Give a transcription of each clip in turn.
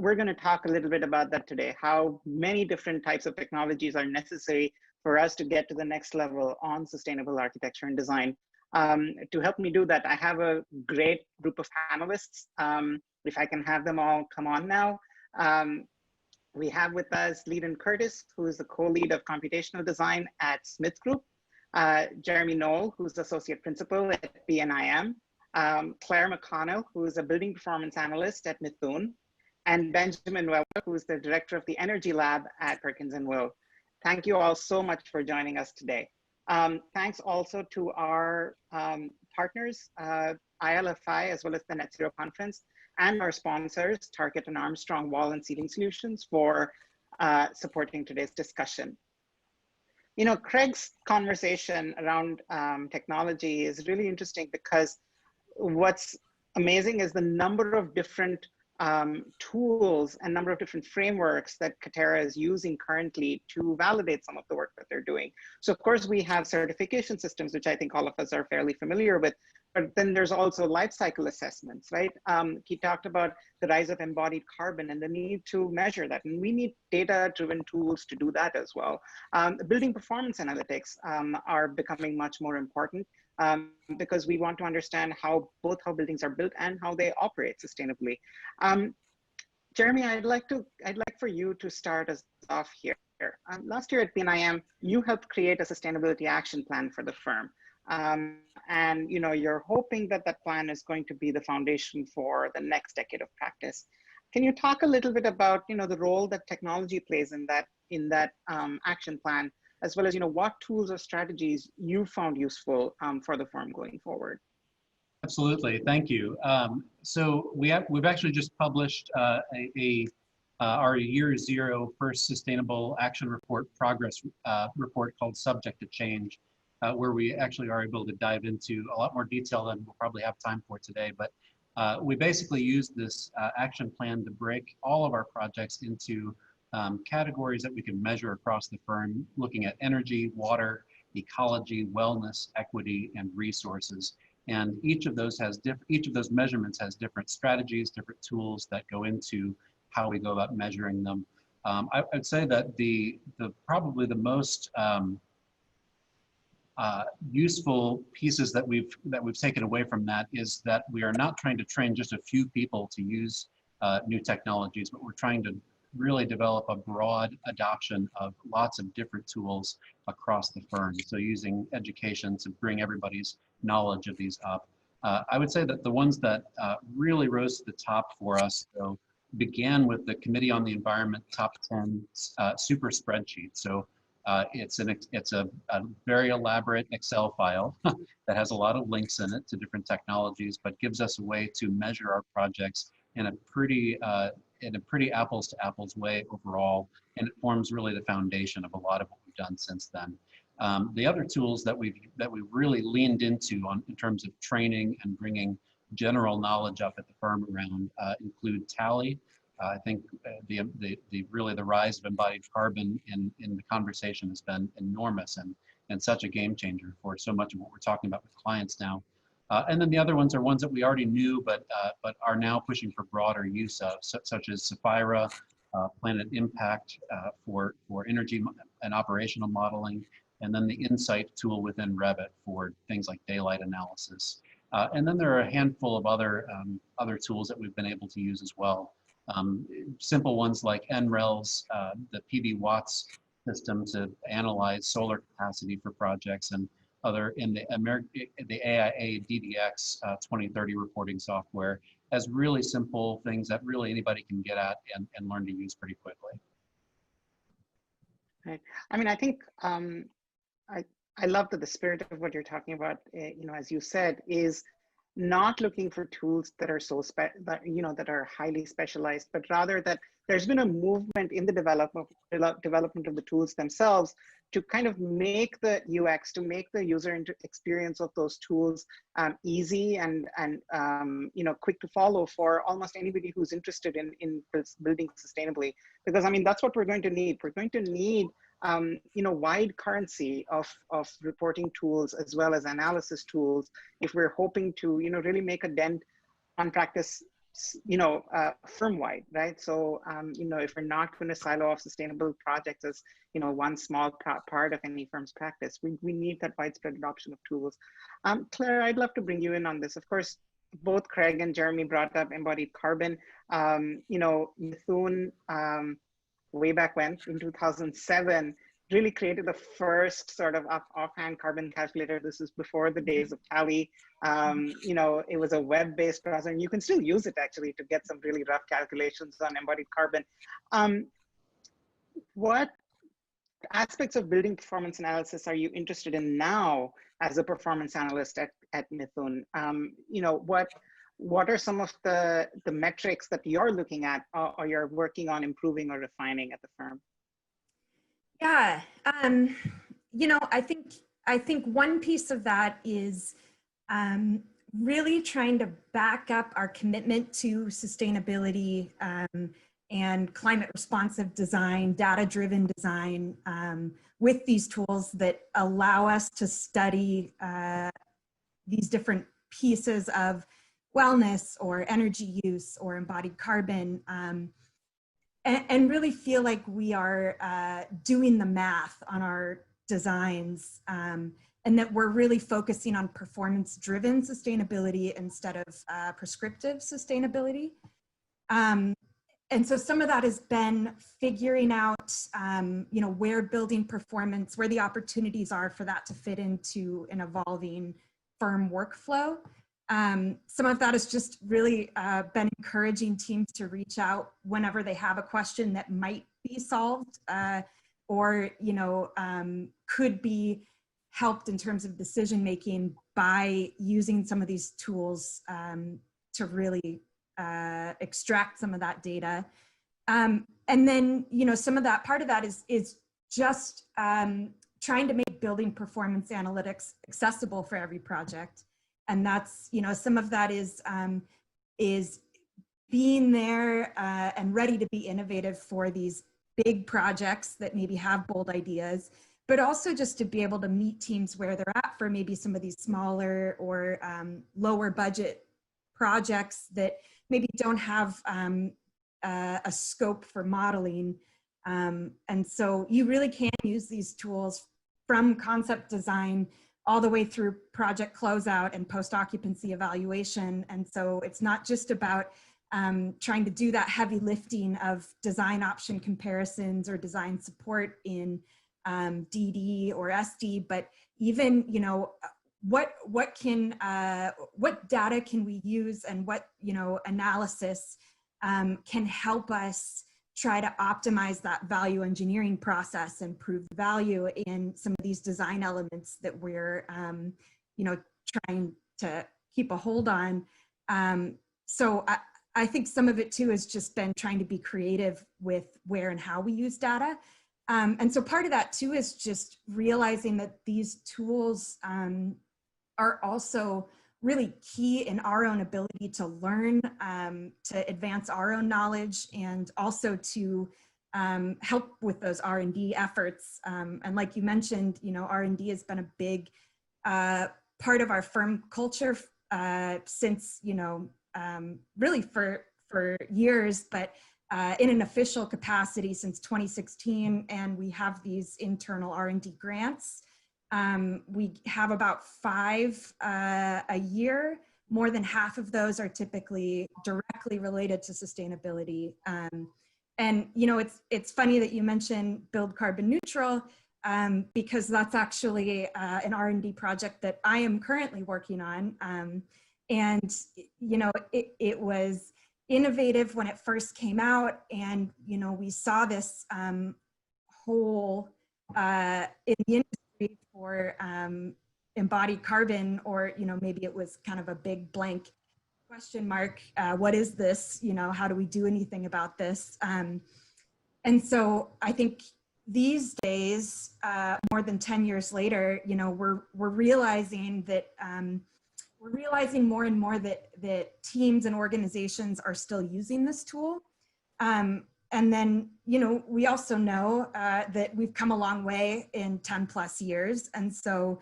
we're going to talk a little bit about that today, how many different types of technologies are necessary for us to get to the next level on sustainable architecture and design. To help me do that, I have a great group of panelists. If I can have them all come on now. We have with us Leland Curtis, who is the co-lead of computational design at Smith Group, Jeremy Knoll, who's associate principal at BNIM, Claire McConnell, who is a building performance analyst at Mithun, and Benjamin Weber, who is the director of the Energy Lab at Perkins & Will. Thank you all so much for joining us today. Thanks also to our partners, ILFI, as well as the Net Zero Conference, and our sponsors, Target and Armstrong Wall and Seating Solutions, for supporting today's discussion. You know, Craig's conversation around technology is really interesting because what's amazing is the number of different tools and number of different frameworks that Katerra is using currently to validate some of the work that they're doing. So of course we have certification systems, which I think all of us are fairly familiar with, but then there's also life cycle assessments, right? He talked about the rise of embodied carbon and the need to measure that. And we need data-driven tools to do that as well. Building performance analytics are becoming much more important because we want to understand both how buildings are built and how they operate sustainably. Jeremy, I'd like for you to start us off here. Last year at BNIM, you helped create a sustainability action plan for the firm. And you know, you're hoping that that plan is going to be the foundation for the next decade of practice. Can you talk a little bit about, you know, the role that technology plays in that action plan, as well as, you know, what tools or strategies you found useful for the firm going forward? Absolutely, thank you. So we've actually just published our Year Zero First Sustainable Action Report progress report called Subject to Change, where we actually are able to dive into a lot more detail than we'll probably have time for today. But we basically used this action plan to break all of our projects into categories that we can measure across the firm, looking at energy, water, ecology, wellness, equity, and resources. And each of those measurements has different strategies, different tools that go into how we go about measuring them. I'd say that probably the most useful pieces that we've taken away from that is that we are not trying to train just a few people to use new technologies, but we're trying to really develop a broad adoption of lots of different tools across the firm. So using education to bring everybody's knowledge of these up. I would say that the ones that really rose to the top for us, though, began with the Committee on the Environment Top 10 super spreadsheet. So it's a very elaborate Excel file that has a lot of links in it to different technologies, but gives us a way to measure our projects in a pretty apples to apples way overall, and it forms really the foundation of a lot of what we've done since then. The other tools that we've really leaned into in terms of training and bringing general knowledge up at the firm around include Tally. I think really the rise of embodied carbon in the conversation has been enormous and such a game changer for so much of what we're talking about with clients now. And then the other ones are ones that we already knew, but are now pushing for broader use of, such as Sapphira, Planet Impact for energy and operational modeling, and then the Insight tool within Revit for things like daylight analysis. And then there are a handful of other tools that we've been able to use as well. Simple ones like NREL's, the PV Watts system to analyze solar capacity for projects, and other in the AIA DDX 2030 reporting software, as really simple things that really anybody can get at and learn to use pretty quickly. Right. I mean, I think I love that the spirit of what you're talking about, you know, as you said, is not looking for tools that are that are highly specialized, but rather that there's been a movement in the development of the tools themselves to kind of make the UX, to make the user experience of those tools easy and quick to follow for almost anybody who's interested in building sustainably. Because I mean, that's what we're going to need. We're going to need wide currency of reporting tools as well as analysis tools if we're hoping to really make a dent on practice firm-wide, right? So, if we're not going to silo off sustainable projects as, one small part of any firm's practice, we need that widespread adoption of tools. Claire, I'd love to bring you in on this. Of course, both Craig and Jeremy brought up embodied carbon. Mithun, way back when, in 2007, really created the first sort of offhand carbon calculator. This is before the days of Tally. It was a web-based browser, and you can still use it actually to get some really rough calculations on embodied carbon. What aspects of building performance analysis are you interested in now as a performance analyst at Mithun? What are some of the metrics that you're looking at or you're working on improving or refining at the firm? Yeah, I think one piece of that is really trying to back up our commitment to sustainability and climate responsive design, data-driven design with these tools that allow us to study these different pieces of wellness or energy use or embodied carbon, and really feel like we are doing the math on our designs, and that we're really focusing on performance-driven sustainability instead of prescriptive sustainability. And so some of that has been figuring out, where building performance, where the opportunities are for that to fit into an evolving firm workflow. Some of that has just really been encouraging teams to reach out whenever they have a question that might be solved or could be helped in terms of decision making by using some of these tools to really extract some of that data. And then, some of that, part of that is just trying to make building performance analytics accessible for every project. And that's, some of that is being there and ready to be innovative for these big projects that maybe have bold ideas, but also just to be able to meet teams where they're at for maybe some of these smaller or lower budget projects that maybe don't have a scope for modeling. And so you really can use these tools from concept design all the way through project closeout and post-occupancy evaluation. And so it's not just about trying to do that heavy lifting of design option comparisons or design support in DD or SD, but even, what data can we use and what, analysis can help us try to optimize that value engineering process and prove value in some of these design elements that we're, trying to keep a hold on. So I think some of it too has just been trying to be creative with where and how we use data. And so part of that too is just realizing that these tools are also really key in our own ability to learn, to advance our own knowledge, and also to help with those R&D efforts. And like you mentioned, R&D has been a big part of our firm culture since, really for years, but in an official capacity since 2016. And we have these internal R&D grants. We have about 5 a year. More than half of those are typically directly related to sustainability. And it's funny that you mentioned Build Carbon Neutral, because that's actually an R&D project that I am currently working on. And it was innovative when it first came out, and we saw this hole in the industry for embodied carbon, or maybe it was kind of a big blank question mark. What is this? How do we do anything about this? And so I think these days, more than 10 years later, we're realizing that we're realizing more and more that teams and organizations are still using this tool. And then, we also know that we've come a long way in 10 plus years. And so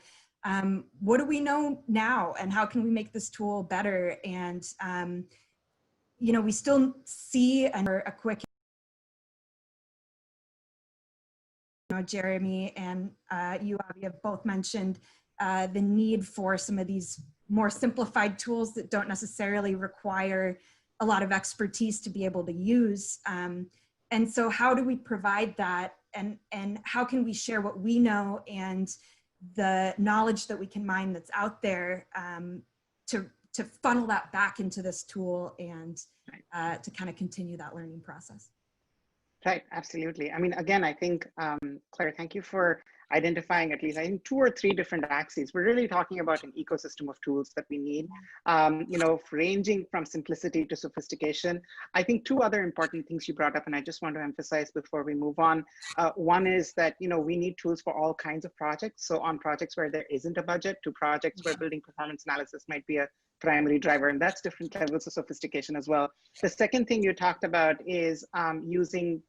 what do we know now, and how can we make this tool better? And, you know, we still see a quick, you know, Jeremy and you, Avi, have both mentioned the need for some of these more simplified tools that don't necessarily require a lot of expertise to be able to use. And so how do we provide that, and how can we share what we know and the knowledge that we can mine that's out there to funnel that back into this tool and to kind of continue that learning process? Right, absolutely. I mean, again, I think, Claire, thank you for identifying at least, I think, 2 or 3 different axes. We're really talking about an ecosystem of tools that we need, you know, ranging from simplicity to sophistication. I think 2 other important things you brought up, and I just want to emphasize before we move on. One is that, you know, we need tools for all kinds of projects. So on projects where there isn't a budget to projects where building performance analysis might be a primary driver, and that's different levels of sophistication as well. The second thing you talked about is using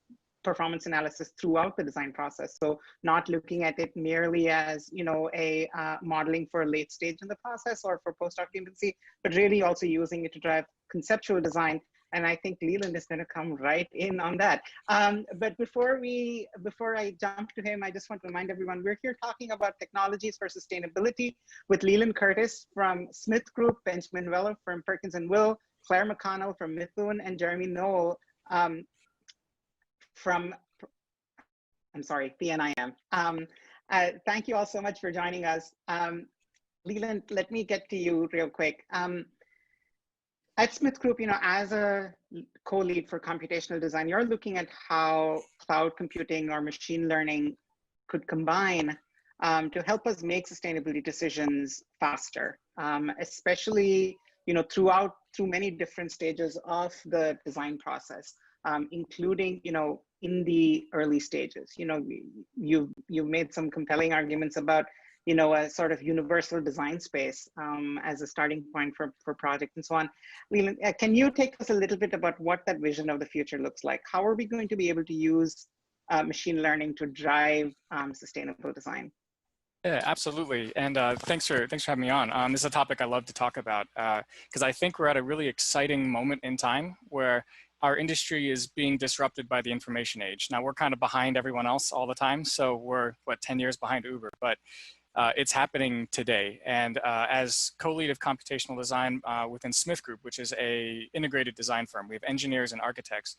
performance analysis throughout the design process. So not looking at it merely as, you know, a modeling for a late stage in the process or for post-occupancy, but really also using it to drive conceptual design. And I think Leland is going to come right in on that. But before I jump to him, I just want to remind everyone, we're here talking about technologies for sustainability with Leland Curtis from Smith Group, Benjamin Weller from Perkins & Will, Claire McConnell from Mithun, and Jeremy Noel from, I'm sorry, PNIM. Thank you all so much for joining us. Leland, let me get to you real quick. At Smith Group, you know, as a co-lead for computational design, you're looking at how cloud computing or machine learning could combine to help us make sustainability decisions faster, especially, you know, through many different stages of the design process, including, you know, in the early stages. You know, you've made some compelling arguments about, you know, a sort of universal design space as a starting point for projects and so on. Leland, can you take us a little bit about what that vision of the future looks like? How are we going to be able to use machine learning to drive sustainable design? Yeah, absolutely. And thanks for having me on. This is a topic I love to talk about because I think we're at a really exciting moment in time where our industry is being disrupted by the information age. Now we're kind of behind everyone else all the time. So we're, what, 10 years behind Uber, but it's happening today. And as co-lead of computational design within Smith Group, which is a integrated design firm, we have engineers and architects.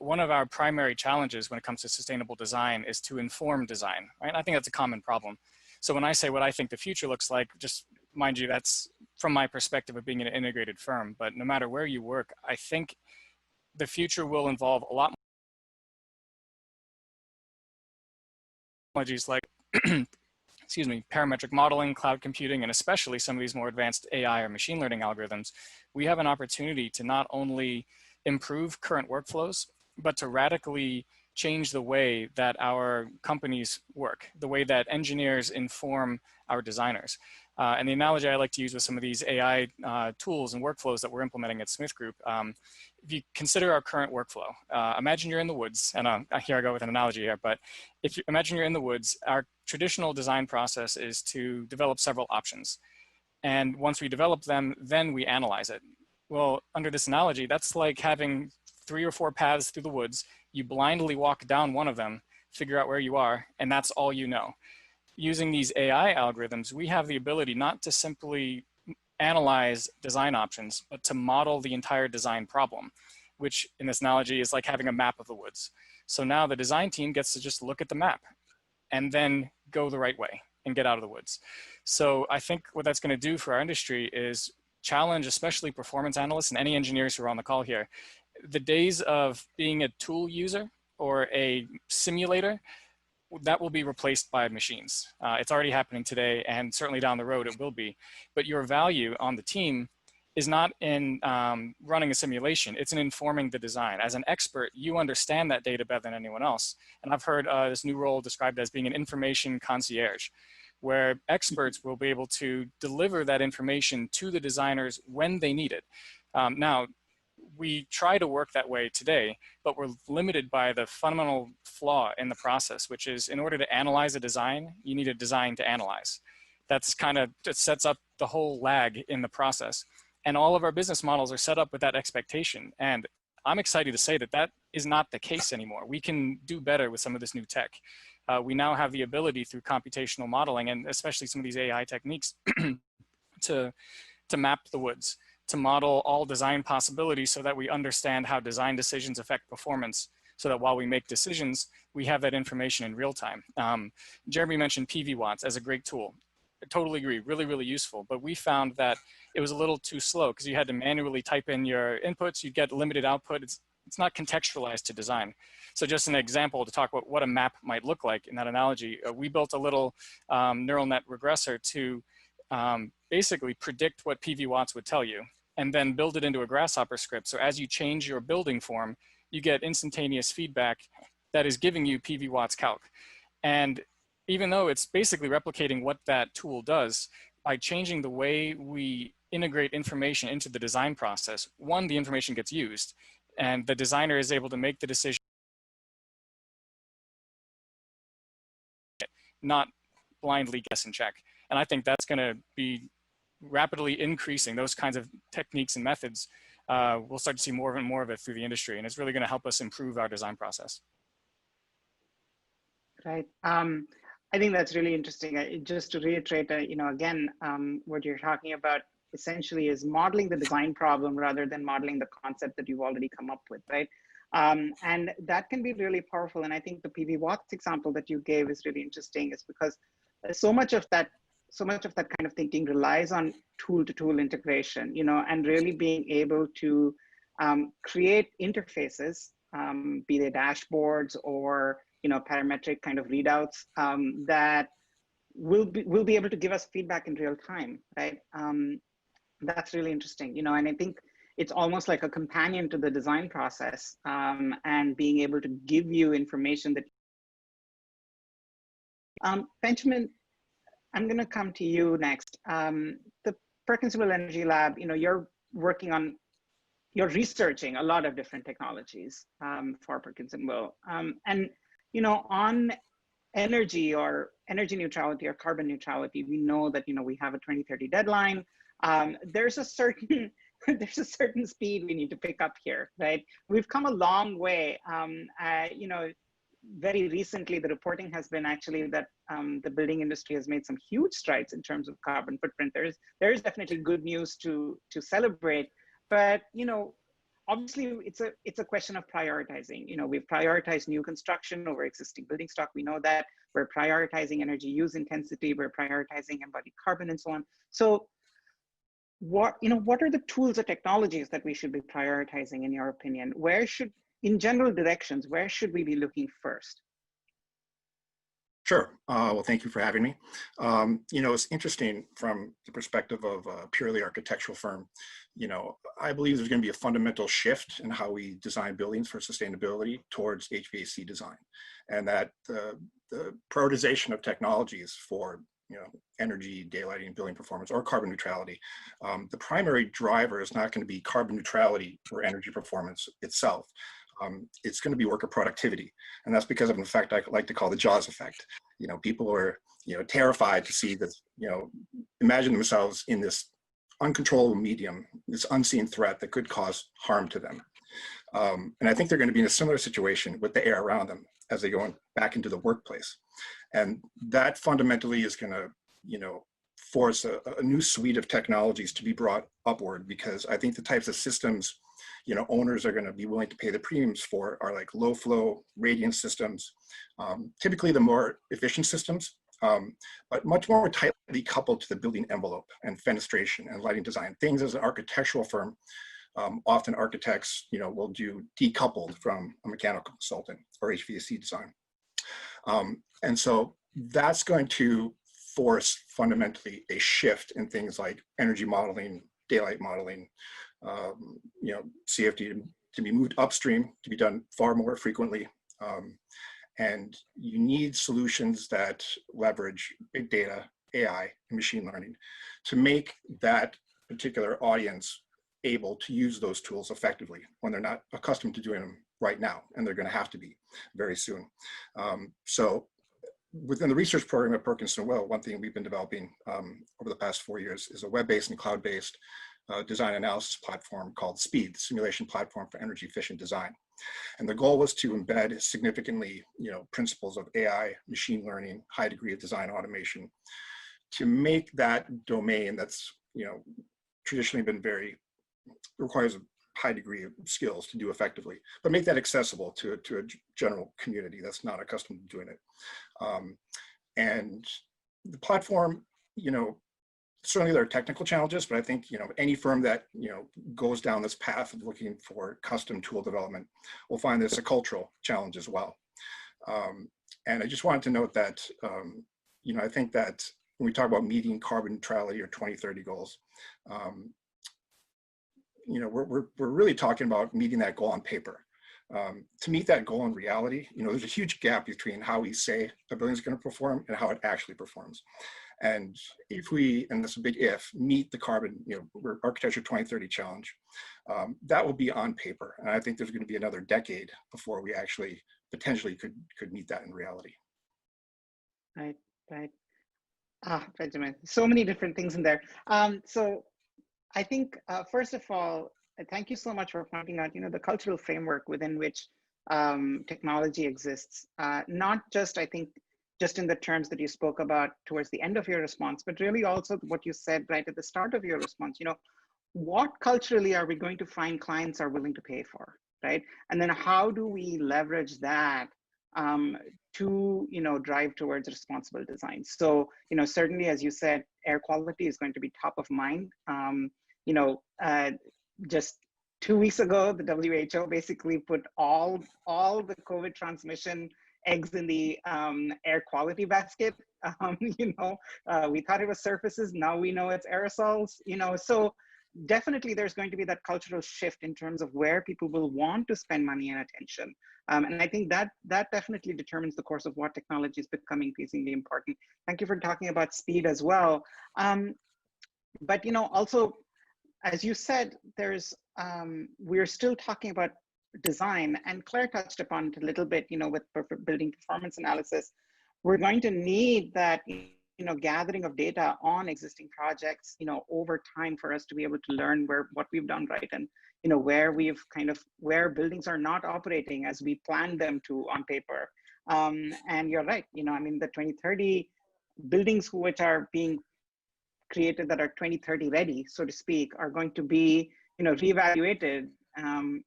One of our primary challenges when it comes to sustainable design is to inform design, right? And I think that's a common problem. So when I say what I think the future looks like, just mind you, that's from my perspective of being an integrated firm, but no matter where you work, I think the future will involve a lot more technologies like, excuse me, parametric modeling, cloud computing, and especially some of these more advanced AI or machine learning algorithms. We have an opportunity to not only improve current workflows, but to radically change the way that our companies work, the way that engineers inform our designers. And the analogy I like to use with some of these AI tools and workflows that we're implementing at Smith Group, if you consider our current workflow, imagine you're in the woods, and here I go with an analogy here, but if you imagine you're in the woods, our traditional design process is to develop several options. And once we develop them, then we analyze it. Well, under this analogy, that's like having 3 or 4 paths through the woods. You blindly walk down one of them, figure out where you are, and that's all you know. Using these AI algorithms, we have the ability not to simply analyze design options, but to model the entire design problem, which in this analogy is like having a map of the woods. So now the design team gets to just look at the map and then go the right way and get out of the woods. So I think what that's going to do for our industry is challenge, especially performance analysts and any engineers who are on the call here. The days of being a tool user or a simulator, that will be replaced by machines. It's already happening today, and certainly down the road it will be. But your value on the team is not in running a simulation, it's in informing the design. As an expert, you understand that data better than anyone else. And I've heard this new role described as being an information concierge, where experts will be able to deliver that information to the designers when they need it. Now, we try to work that way today, but we're limited by the fundamental flaw in the process, which is in order to analyze a design, you need a design to analyze. That's kind of, it sets up the whole lag in the process. And all of our business models are set up with that expectation. And I'm excited to say that that is not the case anymore. We can do better with some of this new tech. We now have the ability through computational modeling, and especially some of these AI techniques, to map the woods, to model all design possibilities so that we understand how design decisions affect performance, so that while we make decisions, we have that information in real time. Jeremy mentioned PV watts as a great tool. I totally agree, really, really useful. But we found that it was a little too slow because you had to manually type in your inputs, you'd get limited output. It's not contextualized to design. So just an example to talk about what a map might look like in that analogy, we built a little neural net regressor to basically predict what PV watts would tell you, and then build it into a Grasshopper script. So as you change your building form, you get instantaneous feedback that is giving you PV watts calc. And even though it's basically replicating what that tool does, by changing the way we integrate information into the design process, one, the information gets used, and the designer is able to make the decision, not blindly guess and check. And I think that's going to be rapidly increasing. Those kinds of techniques and methods. We'll start to see more and more of it through the industry, and it's really going to help us improve our design process. Right. I think that's really interesting. Just to reiterate, again, what you're talking about essentially is modeling the design problem rather than modeling the concept that you've already come up with, right? And that can be really powerful. And I think the PV watts example that you gave is really interesting, is because so much of that kind of thinking relies on tool-to-tool integration, and really being able to create interfaces, be they dashboards or parametric kind of readouts that will be able to give us feedback in real time, right? That's really interesting, and I think it's almost like a companion to the design process, and being able to give you information that. Benjamin, I'm going to come to you next. The Perkinsville Energy Lab, you're researching a lot of different technologies for Perkinsville, and on energy or energy neutrality or carbon neutrality, we know that we have a 2030 deadline. There's a certain speed we need to pick up here, right? We've come a long way. Very recently, the reporting has been actually that the building industry has made some huge strides in terms of carbon footprint. There's definitely good news to celebrate, but obviously it's a question of prioritizing. We've prioritized new construction over existing building stock. We know that we're prioritizing energy use intensity, we're prioritizing embodied carbon, and so on. So what are the tools or technologies that we should be prioritizing in your opinion? In general directions, where should we be looking first? Sure. Well, thank you for having me. It's interesting from the perspective of a purely architectural firm. I believe there's going to be a fundamental shift in how we design buildings for sustainability towards HVAC design, and that the prioritization of technologies for energy, daylighting, building performance, or carbon neutrality, the primary driver is not going to be carbon neutrality or energy performance itself. It's going to be worker productivity. And that's because of an effect I like to call the Jaws effect. People are, terrified to see this, imagine themselves in this uncontrollable medium, this unseen threat that could cause harm to them. And I think they're going to be in a similar situation with the air around them as they go back into the workplace. And that fundamentally is going to, force a new suite of technologies to be brought upward, because I think the types of systems owners are going to be willing to pay the premiums for are like low flow radiant systems, typically the more efficient systems, but much more tightly coupled to the building envelope and fenestration and lighting design. Things as an architectural firm, often architects will do decoupled from a mechanical consultant or HVAC design. And so that's going to force fundamentally a shift in things like energy modeling, daylight modeling, CFD to be moved upstream, to be done far more frequently. And you need solutions that leverage big data, AI, and machine learning to make that particular audience able to use those tools effectively when they're not accustomed to doing them right now, and they're going to have to be very soon. So within the research program at Perkinsville, one thing we've been developing over the past 4 years is a web-based and cloud-based design analysis platform called SPEED, the Simulation Platform for Energy Efficient Design. And the goal was to embed significantly, principles of AI, machine learning, high degree of design automation, to make that domain that's, traditionally been requires a high degree of skills to do effectively, but make that accessible to a general community that's not accustomed to doing it. And the platform, certainly there are technical challenges, but I think, any firm that, goes down this path of looking for custom tool development will find this a cultural challenge as well. And I just wanted to note that, I think that when we talk about meeting carbon neutrality or 2030 goals, we're really talking about meeting that goal on paper. To meet that goal in reality, there's a huge gap between how we say a building is going to perform and how it actually performs. And if we, and that's a big if, meet the carbon, architecture 2030 challenge, that will be on paper. And I think there's going to be another decade before we actually potentially could meet that in reality. Right. Benjamin, so many different things in there. So I think, first of all, thank you so much for pointing out, the cultural framework within which technology exists. Not just, I think, just in the terms that you spoke about towards the end of your response, but really also what you said right at the start of your response. What culturally are we going to find clients are willing to pay for, right? And then how do we leverage that to drive towards responsible design? So certainly, as you said, air quality is going to be top of mind. Just 2 weeks ago, the WHO basically put all the COVID transmission eggs in the air quality basket. We thought it was surfaces, now we know it's aerosols. So definitely there's going to be that cultural shift in terms of where people will want to spend money and attention. And I think that definitely determines the course of what technology is becoming increasingly important. Thank you for talking about speed as well. But also, as you said, we're still talking about design, and Claire touched upon it a little bit, with building performance analysis. We're going to need that, gathering of data on existing projects, over time for us to be able to learn what we've done right, and, where buildings are not operating as we planned them to on paper. And you're right, the 2030 buildings which are being created that are 2030 ready, so to speak, are going to be, reevaluated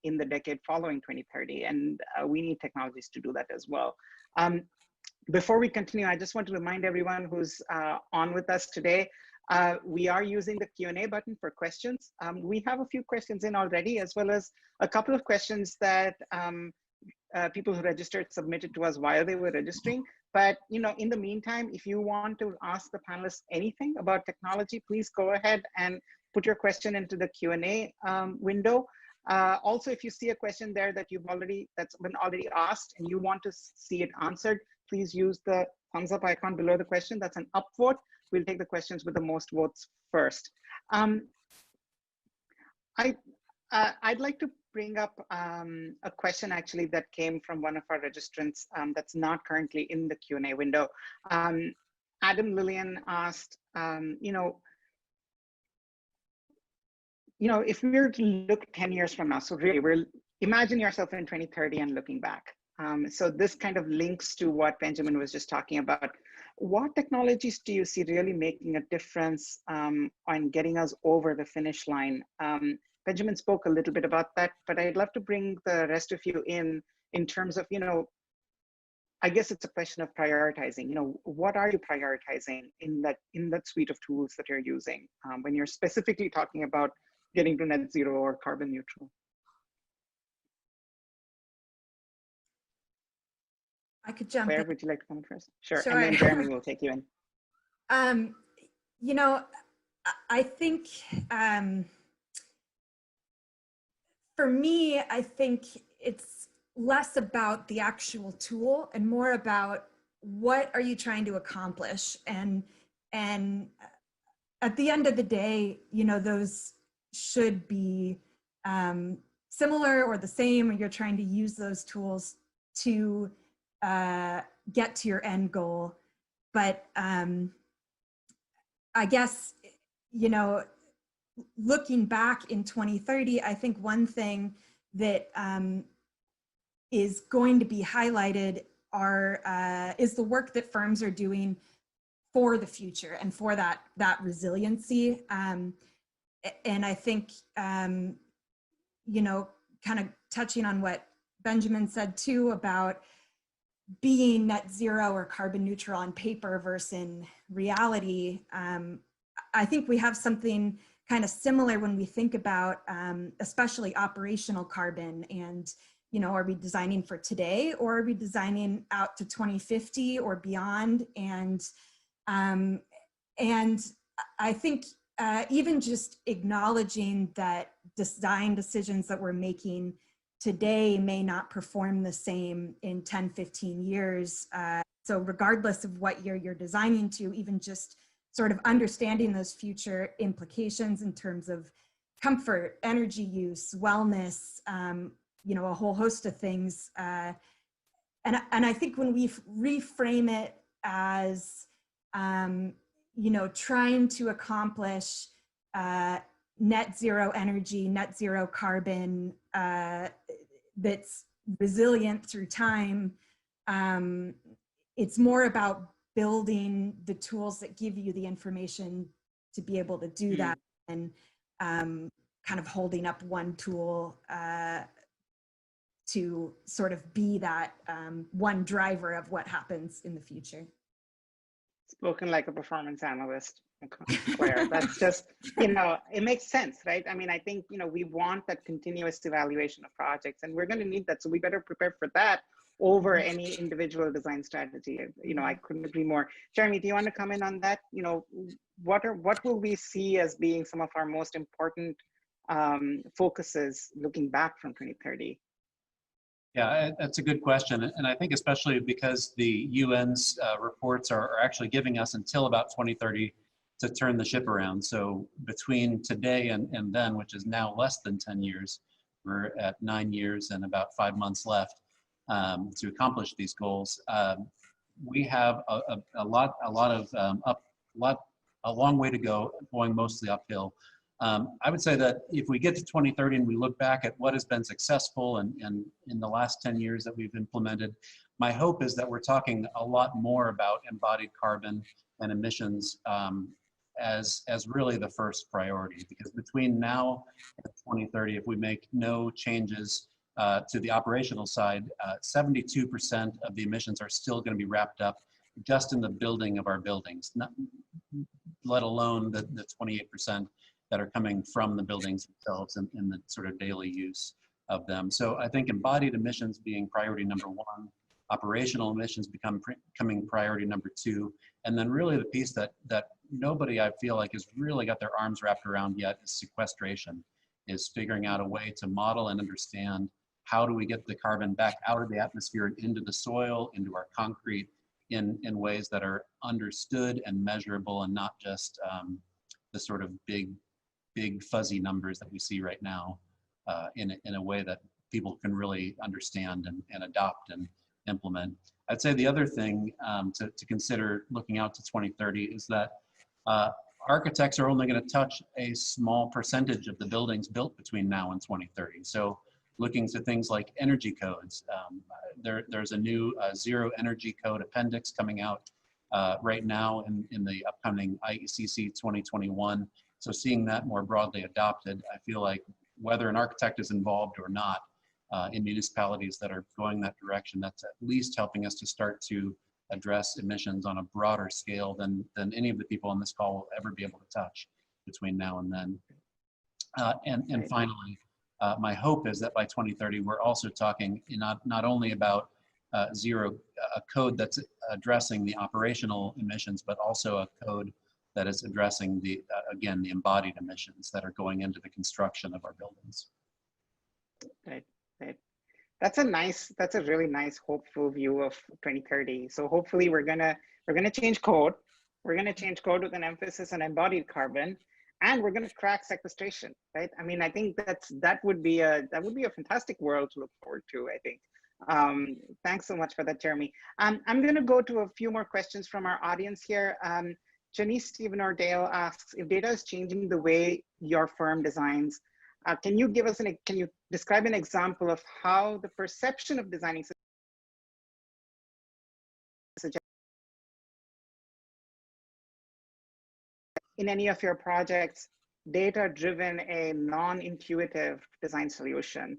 in the decade following 2030. And we need technologies to do that as well. Before we continue, I just want to remind everyone who's on with us today, we are using the Q&A button for questions. We have a few questions in already, as well as a couple of questions that people who registered submitted to us while they were registering. But in the meantime, if you want to ask the panelists anything about technology, please go ahead and put your question into the Q&A window. Also, if you see a question there that's been already asked and you want to see it answered, please use the thumbs up icon below the question. That's an upvote. We'll take the questions with the most votes first. I'd like to bring up a question actually that came from one of our registrants that's not currently in the Q&A window. Adam Lillian asked, if we were to look 10 years from now, so really imagine yourself in 2030 and looking back. So this kind of links to what Benjamin was just talking about. What technologies do you see really making a difference on getting us over the finish line? Benjamin spoke a little bit about that, but I'd love to bring the rest of you in terms of, I guess it's a question of prioritizing. What are you prioritizing in that suite of tools that you're using when you're specifically talking about getting to net zero or carbon neutral? I could jump Claire, in. would you like to come first? Sure. Sure. And then Jeremy will take you in. I think for me, I think it's less about the actual tool and more about what are you trying to accomplish. And at the end of the day, those should be similar or the same. You're trying to use those tools to get to your end goal. But I guess, looking back in 2030, I think one thing that is going to be highlighted is the work that firms are doing for the future and for that resiliency. And I think, you know, kind of touching on what Benjamin said too about being net zero or carbon neutral on paper versus in reality, I think we have something kind of similar when we think about especially operational carbon. And, you know, are we designing for today, or are we designing out to 2050 or beyond? And I think even just acknowledging that design decisions that we're making today may not perform the same in 10, 15 years. So regardless of what year you're designing to, even just sort of understanding those future implications in terms of comfort, energy use, wellness, you know, a whole host of things. And I think when we reframe it as, you know, trying to accomplish net zero energy, net zero carbon, that's resilient through time, it's more about building the tools that give you the information to be able to do that, and kind of holding up one tool to sort of be that one driver of what happens in the future. Spoken like a performance analyst, Claire. That's just, you know, it makes sense, right? I mean, I think, you know, we want that continuous evaluation of projects, and we're going to need that. So we better prepare for that over any individual design strategy. You know, I couldn't agree more. Jeremy, do you want to comment on that? You know, what will we see as being some of our most important focuses looking back from 2030? Yeah, that's a good question. And I think especially because the UN's reports are actually giving us until about 2030 to turn the ship around. So between today and then, which is now less than 10 years, we're at 9 years and about 5 months left to accomplish these goals. We have a long way to go, going mostly uphill. I would say that if we get to 2030 and we look back at what has been successful and in the last 10 years that we've implemented, my hope is that we're talking a lot more about embodied carbon and emissions as really the first priority. Because between now and 2030, if we make no changes to the operational side, 72% of the emissions are still going to be wrapped up just in the building of our buildings, let alone the 28% that are coming from the buildings themselves and in the sort of daily use of them. So I think embodied emissions being priority number one, operational emissions becoming priority number two, and then really the piece that nobody, I feel like, has really got their arms wrapped around yet is sequestration, is figuring out a way to model and understand how do we get the carbon back out of the atmosphere and into the soil, into our concrete, in ways that are understood and measurable, and not just the sort of big fuzzy numbers that we see right now, in a way that people can really understand and adopt and implement. I'd say the other thing to consider looking out to 2030 is that architects are only going to touch a small percentage of the buildings built between now and 2030. So looking to things like energy codes, there's a new zero energy code appendix coming out right now in the upcoming IECC 2021. So seeing that more broadly adopted, I feel like whether an architect is involved or not in municipalities that are going that direction, that's at least helping us to start to address emissions on a broader scale than any of the people on this call will ever be able to touch between now and then. And finally, my hope is that by 2030, we're also talking not only about a code that's addressing the operational emissions, but also a code that is addressing again, the embodied emissions that are going into the construction of our buildings. Right. That's a really nice, hopeful view of 2030. So hopefully we're gonna change code. We're gonna change code with an emphasis on embodied carbon, and we're gonna crack sequestration, right? I mean, I think that would be a fantastic world to look forward to, I think. Thanks so much for that, Jeremy. I'm gonna go to a few more questions from our audience here. Janice, Stephen, or Dale asks, if data is changing the way your firm designs, can you give us can you describe an example of how the perception of designing in any of your projects, data-driven, a non-intuitive design solution?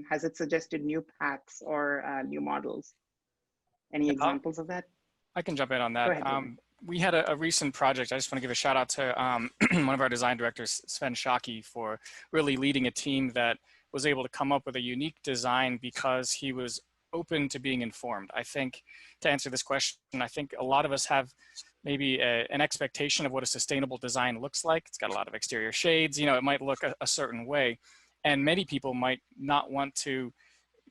Has it suggested new paths or new models? Any examples of that? I can jump in on that. Go ahead, we had a recent project. I just want to give a shout out to one of our design directors, Sven Schaki, for really leading a team that was able to come up with a unique design because he was open to being informed. I think, to answer this question, I think a lot of us have maybe an expectation of what a sustainable design looks like. It's got a lot of exterior shades, you know, it might look a certain way. And many people might not want to,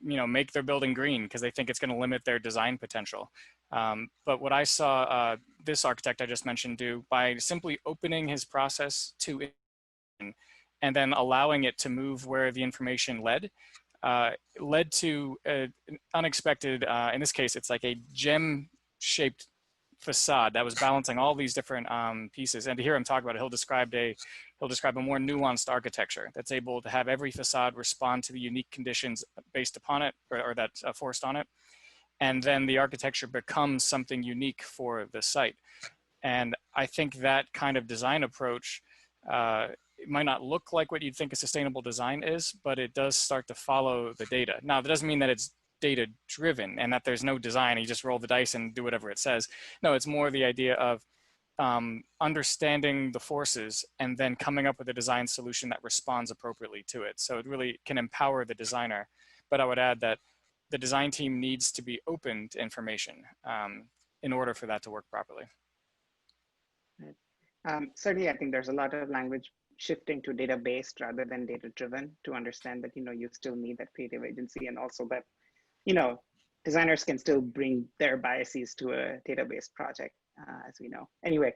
you know, make their building green because they think it's going to limit their design potential. But what I saw this architect I just mentioned do by simply opening his process to and then allowing it to move where the information led to an unexpected, in this case, it's like a gem-shaped facade that was balancing all these different pieces. And to hear him talk about it, he'll describe a more nuanced architecture that's able to have every facade respond to the unique conditions based upon it, or that's forced on it. And then the architecture becomes something unique for the site. And I think that kind of design approach, it might not look like what you'd think a sustainable design is, but it does start to follow the data. Now, that doesn't mean that it's data driven and that there's no design, you just roll the dice and do whatever it says. No, it's more the idea of understanding the forces and then coming up with a design solution that responds appropriately to it. So it really can empower the designer. But I would add that the design team needs to be open to information in order for that to work properly. Certainly, I think there's a lot of language shifting to data-based rather than data-driven to understand that, you know, you still need that creative agency, and also that, you know, designers can still bring their biases to a data-based project, as we know. Anyway,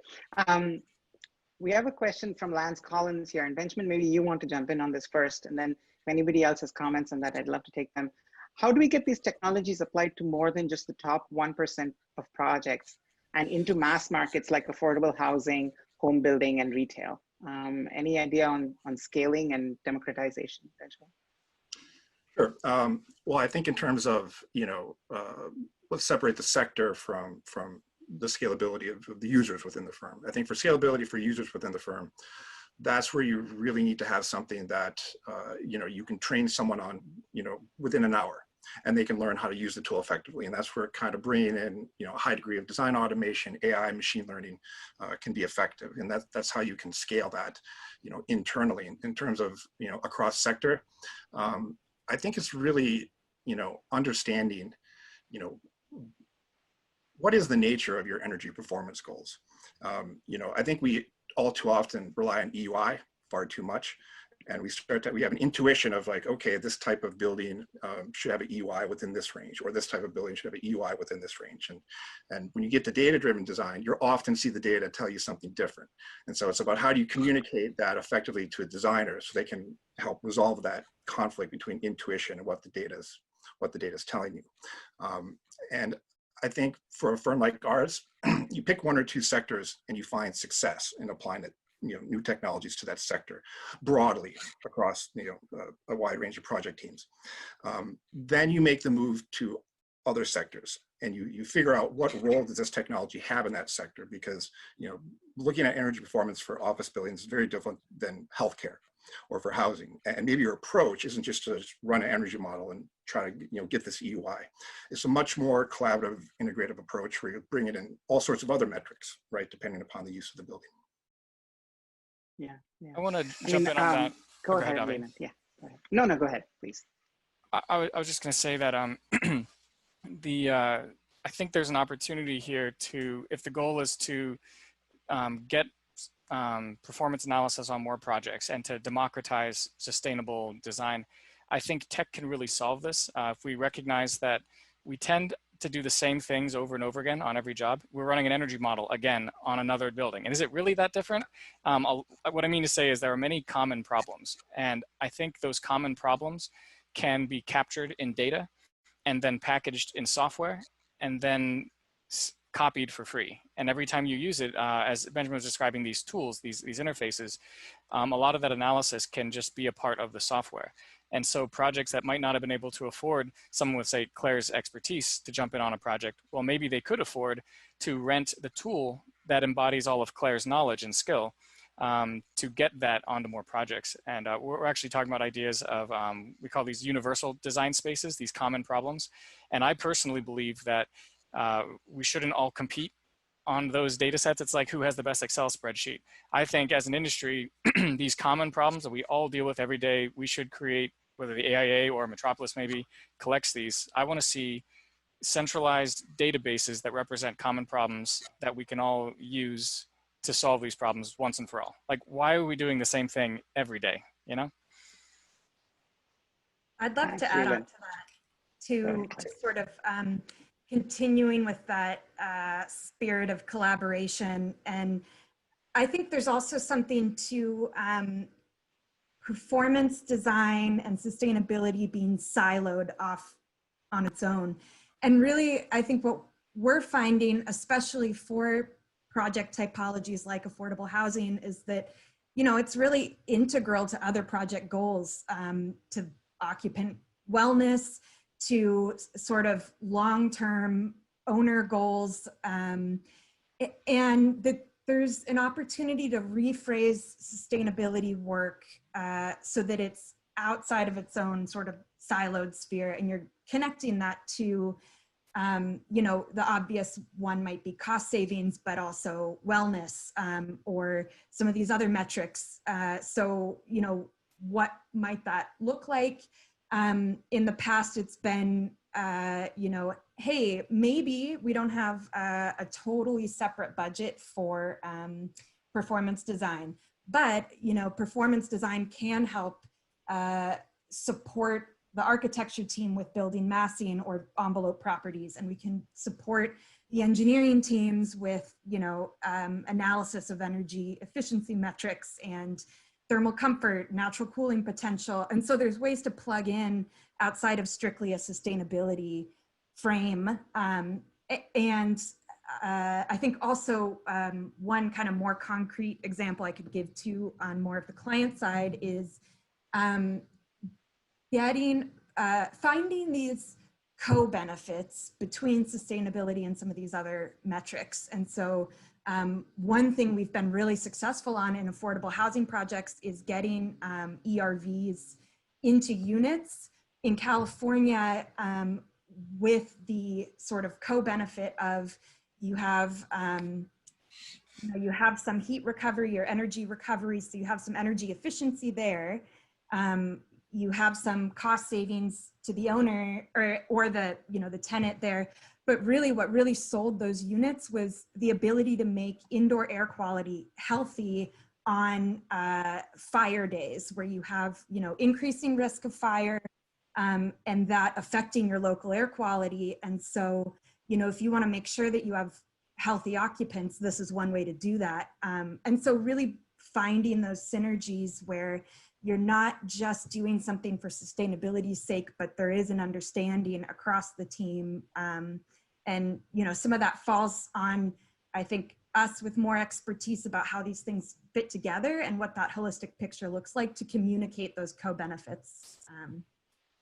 we have a question from Lance Collins here, and Benjamin, maybe you want to jump in on this first, and then if anybody else has comments on that, I'd love to take them. How do we get these technologies applied to more than just the top 1% of projects and into mass markets like affordable housing, home building, and retail? Any idea on scaling and democratization, Benjamin? Sure. Well, I think in terms of, you know, let's separate the sector from the scalability of the users within the firm. I think for scalability for users within the firm, that's where you really need to have something that, you know, you can train someone on, you know, within an hour, and they can learn how to use the tool effectively. And that's where kind of bringing in, you know, a high degree of design automation, AI, machine learning can be effective. And that's how you can scale that, you know, internally. In terms of, you know, across sector, I think it's really, you know, understanding, you know, what is the nature of your energy performance goals? You know, I think we all too often rely on EUI far too much. And we have an intuition of like, okay, this type of building should have an EUI within this range, or this type of building should have an EUI within this range. And when you get to data-driven design, you'll often see the data tell you something different. And so it's about how do you communicate that effectively to a designer so they can help resolve that conflict between intuition and what the data is telling you. And I think for a firm like ours, you pick one or two sectors and you find success in applying it, you know, new technologies to that sector broadly across, you know, a wide range of project teams. Then you make the move to other sectors and you figure out what role does this technology have in that sector, because, you know, looking at energy performance for office buildings is very different than healthcare or for housing. And maybe your approach isn't just to run an energy model and try to, you know, get this EUI. It's a much more collaborative, integrative approach where you bring it in all sorts of other metrics, right, depending upon the use of the building. Yeah. I want to jump in on that. Go ahead, Raymond. Yeah. Go ahead. No, go ahead, please. I was just going to say that I think there's an opportunity here to, if the goal is to get performance analysis on more projects and to democratize sustainable design, I think tech can really solve this. If we recognize that we tend to do the same things over and over again on every job. We're running an energy model again on another building. And is it really that different? What I mean to say is there are many common problems. And I think those common problems can be captured in data and then packaged in software and then copied for free. And every time you use it, as Benjamin was describing these tools, these interfaces, a lot of that analysis can just be a part of the software. And so projects that might not have been able to afford someone with, say, Claire's expertise to jump in on a project, well, maybe they could afford to rent the tool that embodies all of Claire's knowledge and skill to get that onto more projects. And we're actually talking about ideas of, we call these universal design spaces, these common problems. And I personally believe that we shouldn't all compete on those data sets. It's like who has the best Excel spreadsheet. I think as an industry, these common problems that we all deal with every day, we should create, whether the AIA or Metropolis maybe collects these. I want to see centralized databases that represent common problems that we can all use to solve these problems once and for all. Like, why are we doing the same thing every day, you know? I'd love to add on to that, to sort of continuing with that spirit of collaboration. And I think there's also something to performance design and sustainability being siloed off on its own. And really, I think what we're finding, especially for project typologies like affordable housing, is that, you know, it's really integral to other project goals, to occupant wellness, to sort of long-term owner goals, and that there's an opportunity to rephrase sustainability work so that it's outside of its own sort of siloed sphere, and you're connecting that to, you know, the obvious one might be cost savings, but also wellness, or some of these other metrics. So, you know, what might that look like? In the past, it's been, you know, hey, maybe we don't have a totally separate budget for performance design, but, you know, performance design can help support the architecture team with building massing or envelope properties, and we can support the engineering teams with, you know, analysis of energy efficiency metrics and thermal comfort, natural cooling potential. And so there's ways to plug in outside of strictly a sustainability frame. And I think also one kind of more concrete example I could give to on more of the client side is finding these co-benefits between sustainability and some of these other metrics. And so one thing we've been really successful on in affordable housing projects is getting ERVs into units. In California, with the sort of co-benefit of you have some heat recovery or energy recovery, so you have some energy efficiency there. You have some cost savings to the owner or the, you know, the tenant there. But really what really sold those units was the ability to make indoor air quality healthy on fire days where you have, you know, increasing risk of fire and that affecting your local air quality. And so, you know, if you want to make sure that you have healthy occupants, this is one way to do that. And so really finding those synergies where you're not just doing something for sustainability's sake, but there is an understanding across the team. And, you know, some of that falls on, I think, us with more expertise about how these things fit together and what that holistic picture looks like to communicate those co-benefits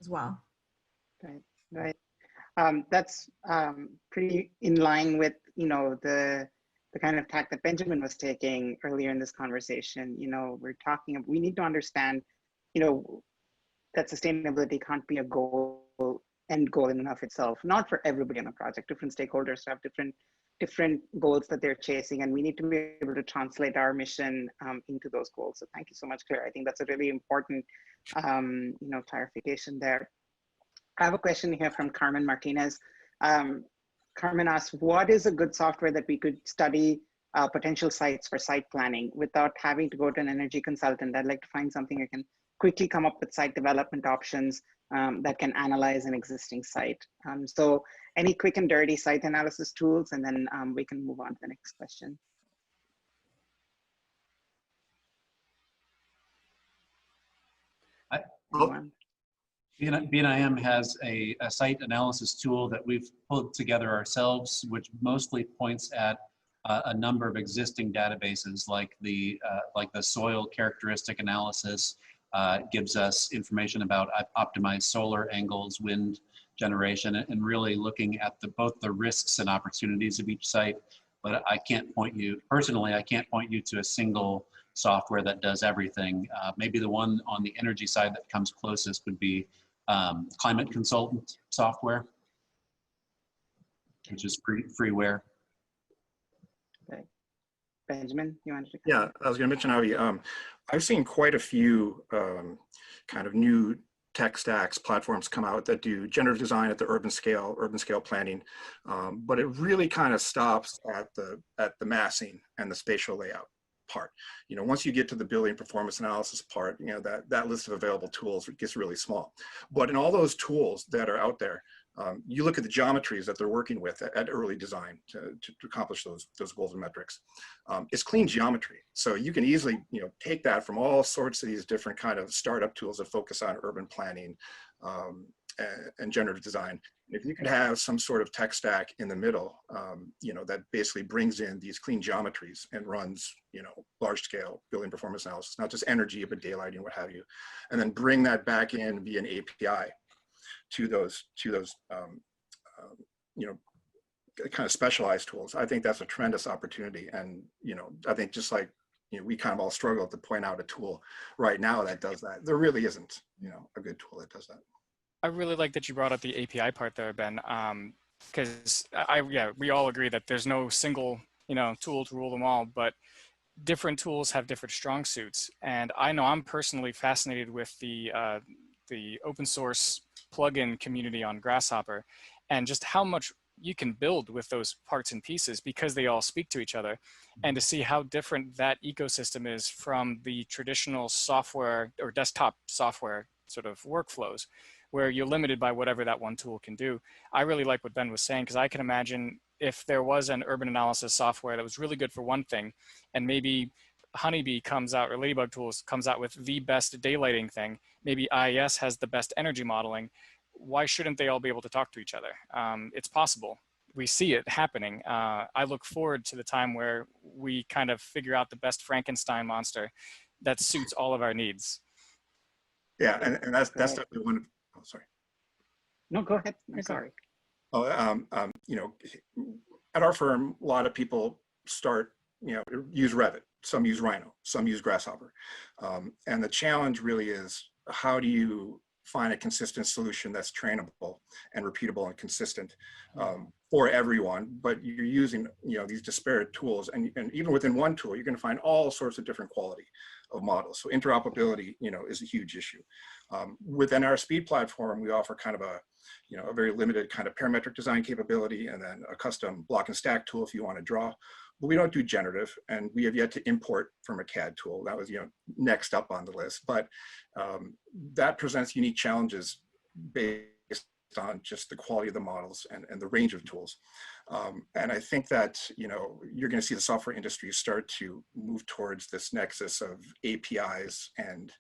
as well. Right, right. That's pretty in line with, you know, the kind of tack that Benjamin was taking earlier in this conversation. You know, we need to understand, you know, that sustainability can't be a end goal in and of itself, not for everybody on a project. Different stakeholders have different goals that they're chasing, and we need to be able to translate our mission into those goals. So thank you so much, Claire. I think that's a really important, you know, clarification there. I have a question here from Carmen Martinez. Carmen asks, what is a good software that we could study potential sites for site planning without having to go to an energy consultant? I'd like to find something I can quickly come up with site development options that can analyze an existing site. So any quick and dirty site analysis tools, and then we can move on to the next question. BNIM has a site analysis tool that we've pulled together ourselves, which mostly points at a number of existing databases, like the soil characteristic analysis. Gives us information about optimized solar angles, wind generation, and really looking at both the risks and opportunities of each site. But I can't point you, personally, I can't point you to a single software that does everything. Maybe the one on the energy side that comes closest would be Climate Consultant software, which is freeware. Okay. Benjamin, you wanted to? Yeah, I was going to mention, Avi, I've seen quite a few kind of new tech stacks, platforms come out that do generative design at the urban scale planning, but it really kind of stops at the massing and the spatial layout part. You know, once you get to the building performance analysis part, you know, that list of available tools gets really small. But in all those tools that are out there, you look at the geometries that they're working with at early design to accomplish those goals and metrics. It's clean geometry. So you can easily, you know, take that from all sorts of these different kind of startup tools that focus on urban planning and generative design. If you could have some sort of tech stack in the middle, you know, that basically brings in these clean geometries and runs, you know, large scale building performance analysis, not just energy, but daylighting, what have you, and then bring that back in via an API to those you know, kind of specialized tools. I think that's a tremendous opportunity. And, you know, I think just like, you know, we kind of all struggle to point out a tool right now that does that. There really isn't, you know, a good tool that does that. I really like that you brought up the API part there, Ben, because we all agree that there's no single, you know, tool to rule them all, but different tools have different strong suits. And I know I'm personally fascinated with the open source plugin community on Grasshopper, and just how much you can build with those parts and pieces because they all speak to each other, and to see how different that ecosystem is from the traditional software or desktop software sort of workflows, where you're limited by whatever that one tool can do. I really like what Ben was saying, because I can imagine if there was an urban analysis software that was really good for one thing, and maybe Honeybee comes out, or Ladybug Tools comes out with the best daylighting thing, maybe IES has the best energy modeling, why shouldn't they all be able to talk to each other? It's possible. We see it happening. I look forward to the time where we kind of figure out the best Frankenstein monster that suits all of our needs. Yeah, and that's definitely one of, oh, sorry. No, go ahead. I'm sorry. Oh, you know, at our firm, a lot of people start, you know, use Revit. Some use Rhino, some use Grasshopper. And the challenge really is, how do you find a consistent solution that's trainable and repeatable and consistent for everyone, but you're using, you know, these disparate tools, and even within one tool, you're going to find all sorts of different quality of models. So interoperability, you know, is a huge issue. Within our speed platform, we offer kind of a, you know, a very limited kind of parametric design capability, and then a custom block and stack tool if you want to draw. But we don't do generative, and we have yet to import from a CAD tool. That was, you know, next up on the list. But that presents unique challenges based on just the quality of the models and the range of tools. And I think that, you know, you're going to see the software industry start to move towards this nexus of APIs and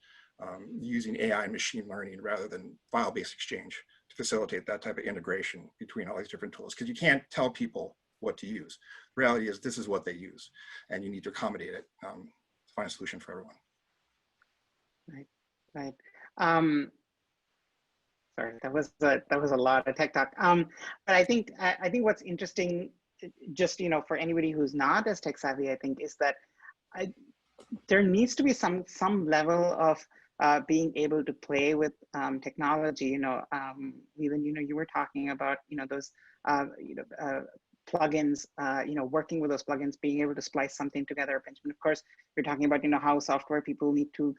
using AI and machine learning rather than file-based exchange to facilitate that type of integration between all these different tools. Because you can't tell people what to use. The reality is, this is what they use, and you need to accommodate it to find a solution for everyone. Right. Sorry, that was a lot of tech talk. But I think what's interesting, just, you know, for anybody who's not as tech savvy, I think, is that there needs to be some level of being able to play with technology. You know, even, you know, you were talking about, you know, those plugins, you know, working with those plugins, being able to splice something together. Benjamin, of course, you're talking about, you know, how software people need to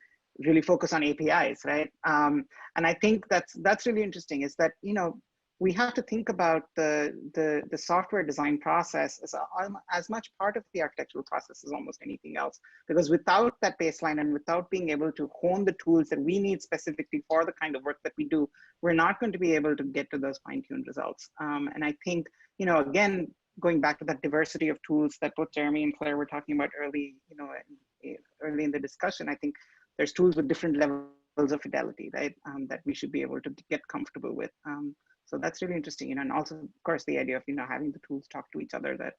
really focus on APIs, right? And I think that's really interesting, is that, you know, we have to think about the software design process as much part of the architectural process as almost anything else, because without that baseline and without being able to hone the tools that we need specifically for the kind of work that we do, we're not going to be able to get to those fine-tuned results. And I think, you know, again, going back to that diversity of tools that both Jeremy and Claire were talking about early in the discussion, I think there's tools with different levels of fidelity, right? That we should be able to get comfortable with. So that's really interesting, you know, and also, of course, the idea of, you know, having the tools talk to each other that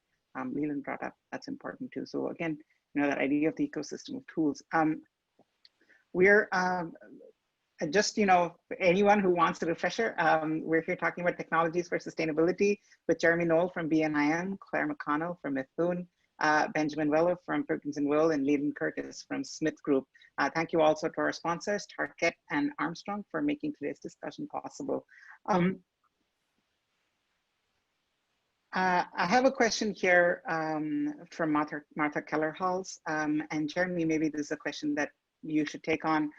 Leland brought up, that's important too. So again, you know, that idea of the ecosystem of tools. We're just, you know, anyone who wants a refresher, we're here talking about technologies for sustainability with Jeremy Knoll from BNIM, Claire McConnell from Mithun, Benjamin Weller from Perkins & Will, and Leland Curtis from Smith Group. Thank you also to our sponsors, Target and Armstrong, for making today's discussion possible. I have a question here from Martha Keller-Halls, and Jeremy, maybe this is a question that you should take on,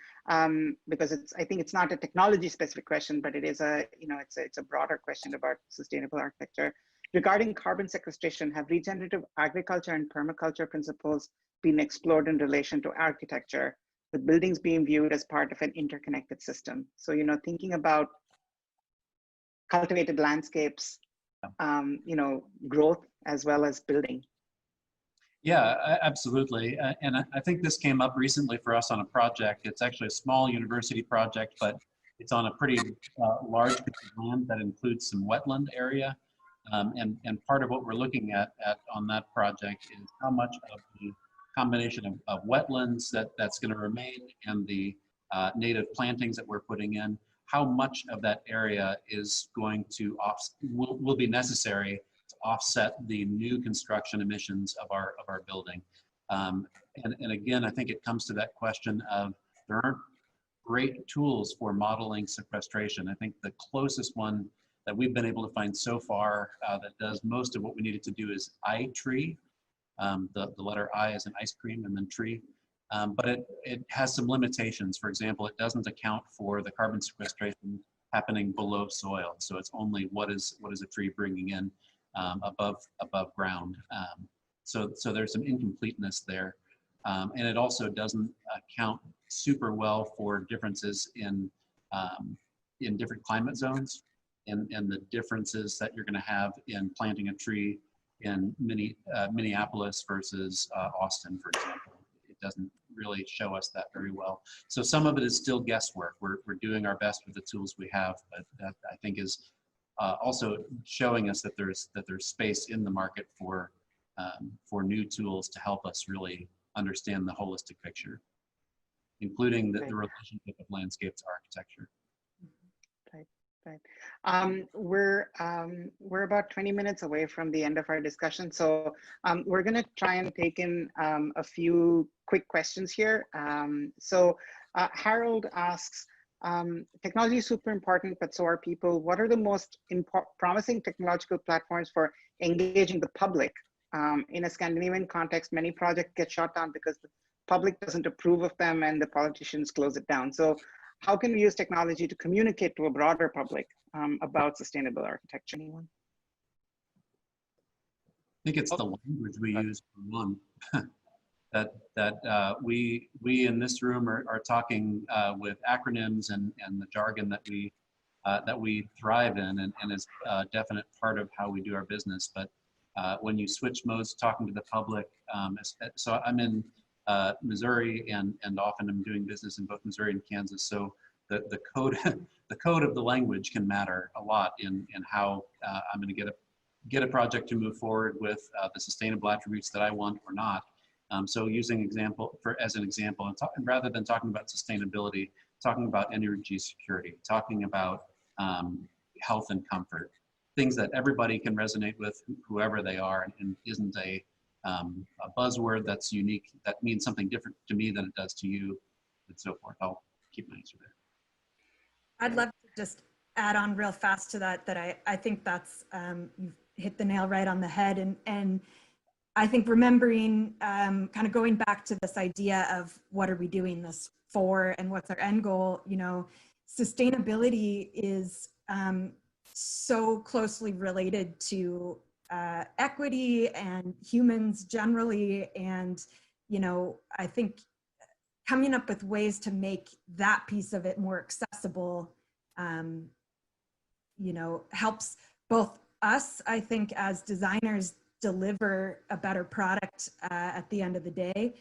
because I think it's not a technology specific question, but it is a, you know, it's a broader question about sustainable architecture. Regarding carbon sequestration, have regenerative agriculture and permaculture principles been explored in relation to architecture, with buildings being viewed as part of an interconnected system? So, you know, thinking about cultivated landscapes, you know, growth as well as building. Yeah, absolutely. And I think this came up recently for us on a project. It's actually a small university project, but it's on a pretty large piece of land that includes some wetland area. And part of what we're looking at on that project is how much of the combination of wetlands that's going to remain and the native plantings that we're putting in, how much of that area is going to will be necessary to offset the new construction emissions of our building. And again, I think it comes to that question of there aren't great tools for modeling sequestration. I think the closest one that we've been able to find so far that does most of what we needed to do is iTree. The letter I is in ice cream and then tree. But it has some limitations. For example, it doesn't account for the carbon sequestration happening below soil. So it's only what is a tree bringing in above ground. So there's some incompleteness there. And it also doesn't account super well for differences in different climate zones and the differences that you're going to have in planting a tree in Minneapolis versus Austin, for example. It doesn't really show us that very well. So some of it is still guesswork. We're doing our best with the tools we have, but that I think is also showing us that there's space in the market for new tools to help us really understand the holistic picture, including the relationship of landscape to architecture. Right. We're about 20 minutes away from the end of our discussion, so we're going to try and take in a few quick questions here. Harold asks, technology is super important, but so are people. What are the most promising technological platforms for engaging the public? In a Scandinavian context, many projects get shut down because the public doesn't approve of them and the politicians close it down. So how can we use technology to communicate to a broader public about sustainable architecture? Anyone? I think it's the language we use for one. We in this room are talking with acronyms and the jargon that we thrive in and is a definite part of how we do our business. But when you switch modes talking to the public, so I'm in Missouri and often I'm doing business in both Missouri and Kansas. So the code of the language can matter a lot in how I'm going to get a project to move forward with the sustainable attributes that I want or not. So using as an example, and rather than talking about sustainability, talking about energy security, talking about health and comfort, things that everybody can resonate with, whoever they are, and isn't a buzzword that's unique, that means something different to me than it does to you, and so forth. I'll keep my answer there. I'd love to just add on real fast to that, I think that's, you've hit the nail right on the head. And I think remembering, kind of going back to this idea of what are we doing this for and what's our end goal, you know, sustainability is so closely related to equity and humans generally. And, you know, I think coming up with ways to make that piece of it more accessible, you know, helps both us, I think, as designers deliver a better product at the end of the day.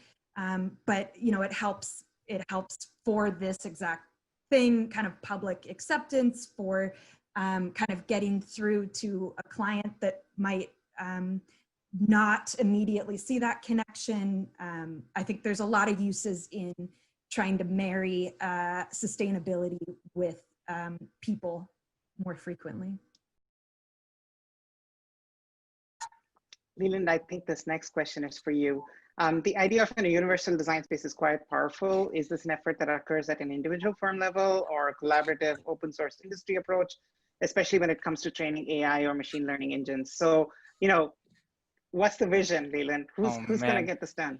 But, you know, it helps for this exact thing, kind of public acceptance for kind of getting through to a client that might not immediately see that connection. I think there's a lot of uses in trying to marry sustainability with people more frequently. Leland, I think this next question is for you. The idea of a universal design space is quite powerful. Is this an effort that occurs at an individual firm level or a collaborative open source industry approach, especially when it comes to training AI or machine learning engines? So, you know, what's the vision, Leland? Who's going to get this done?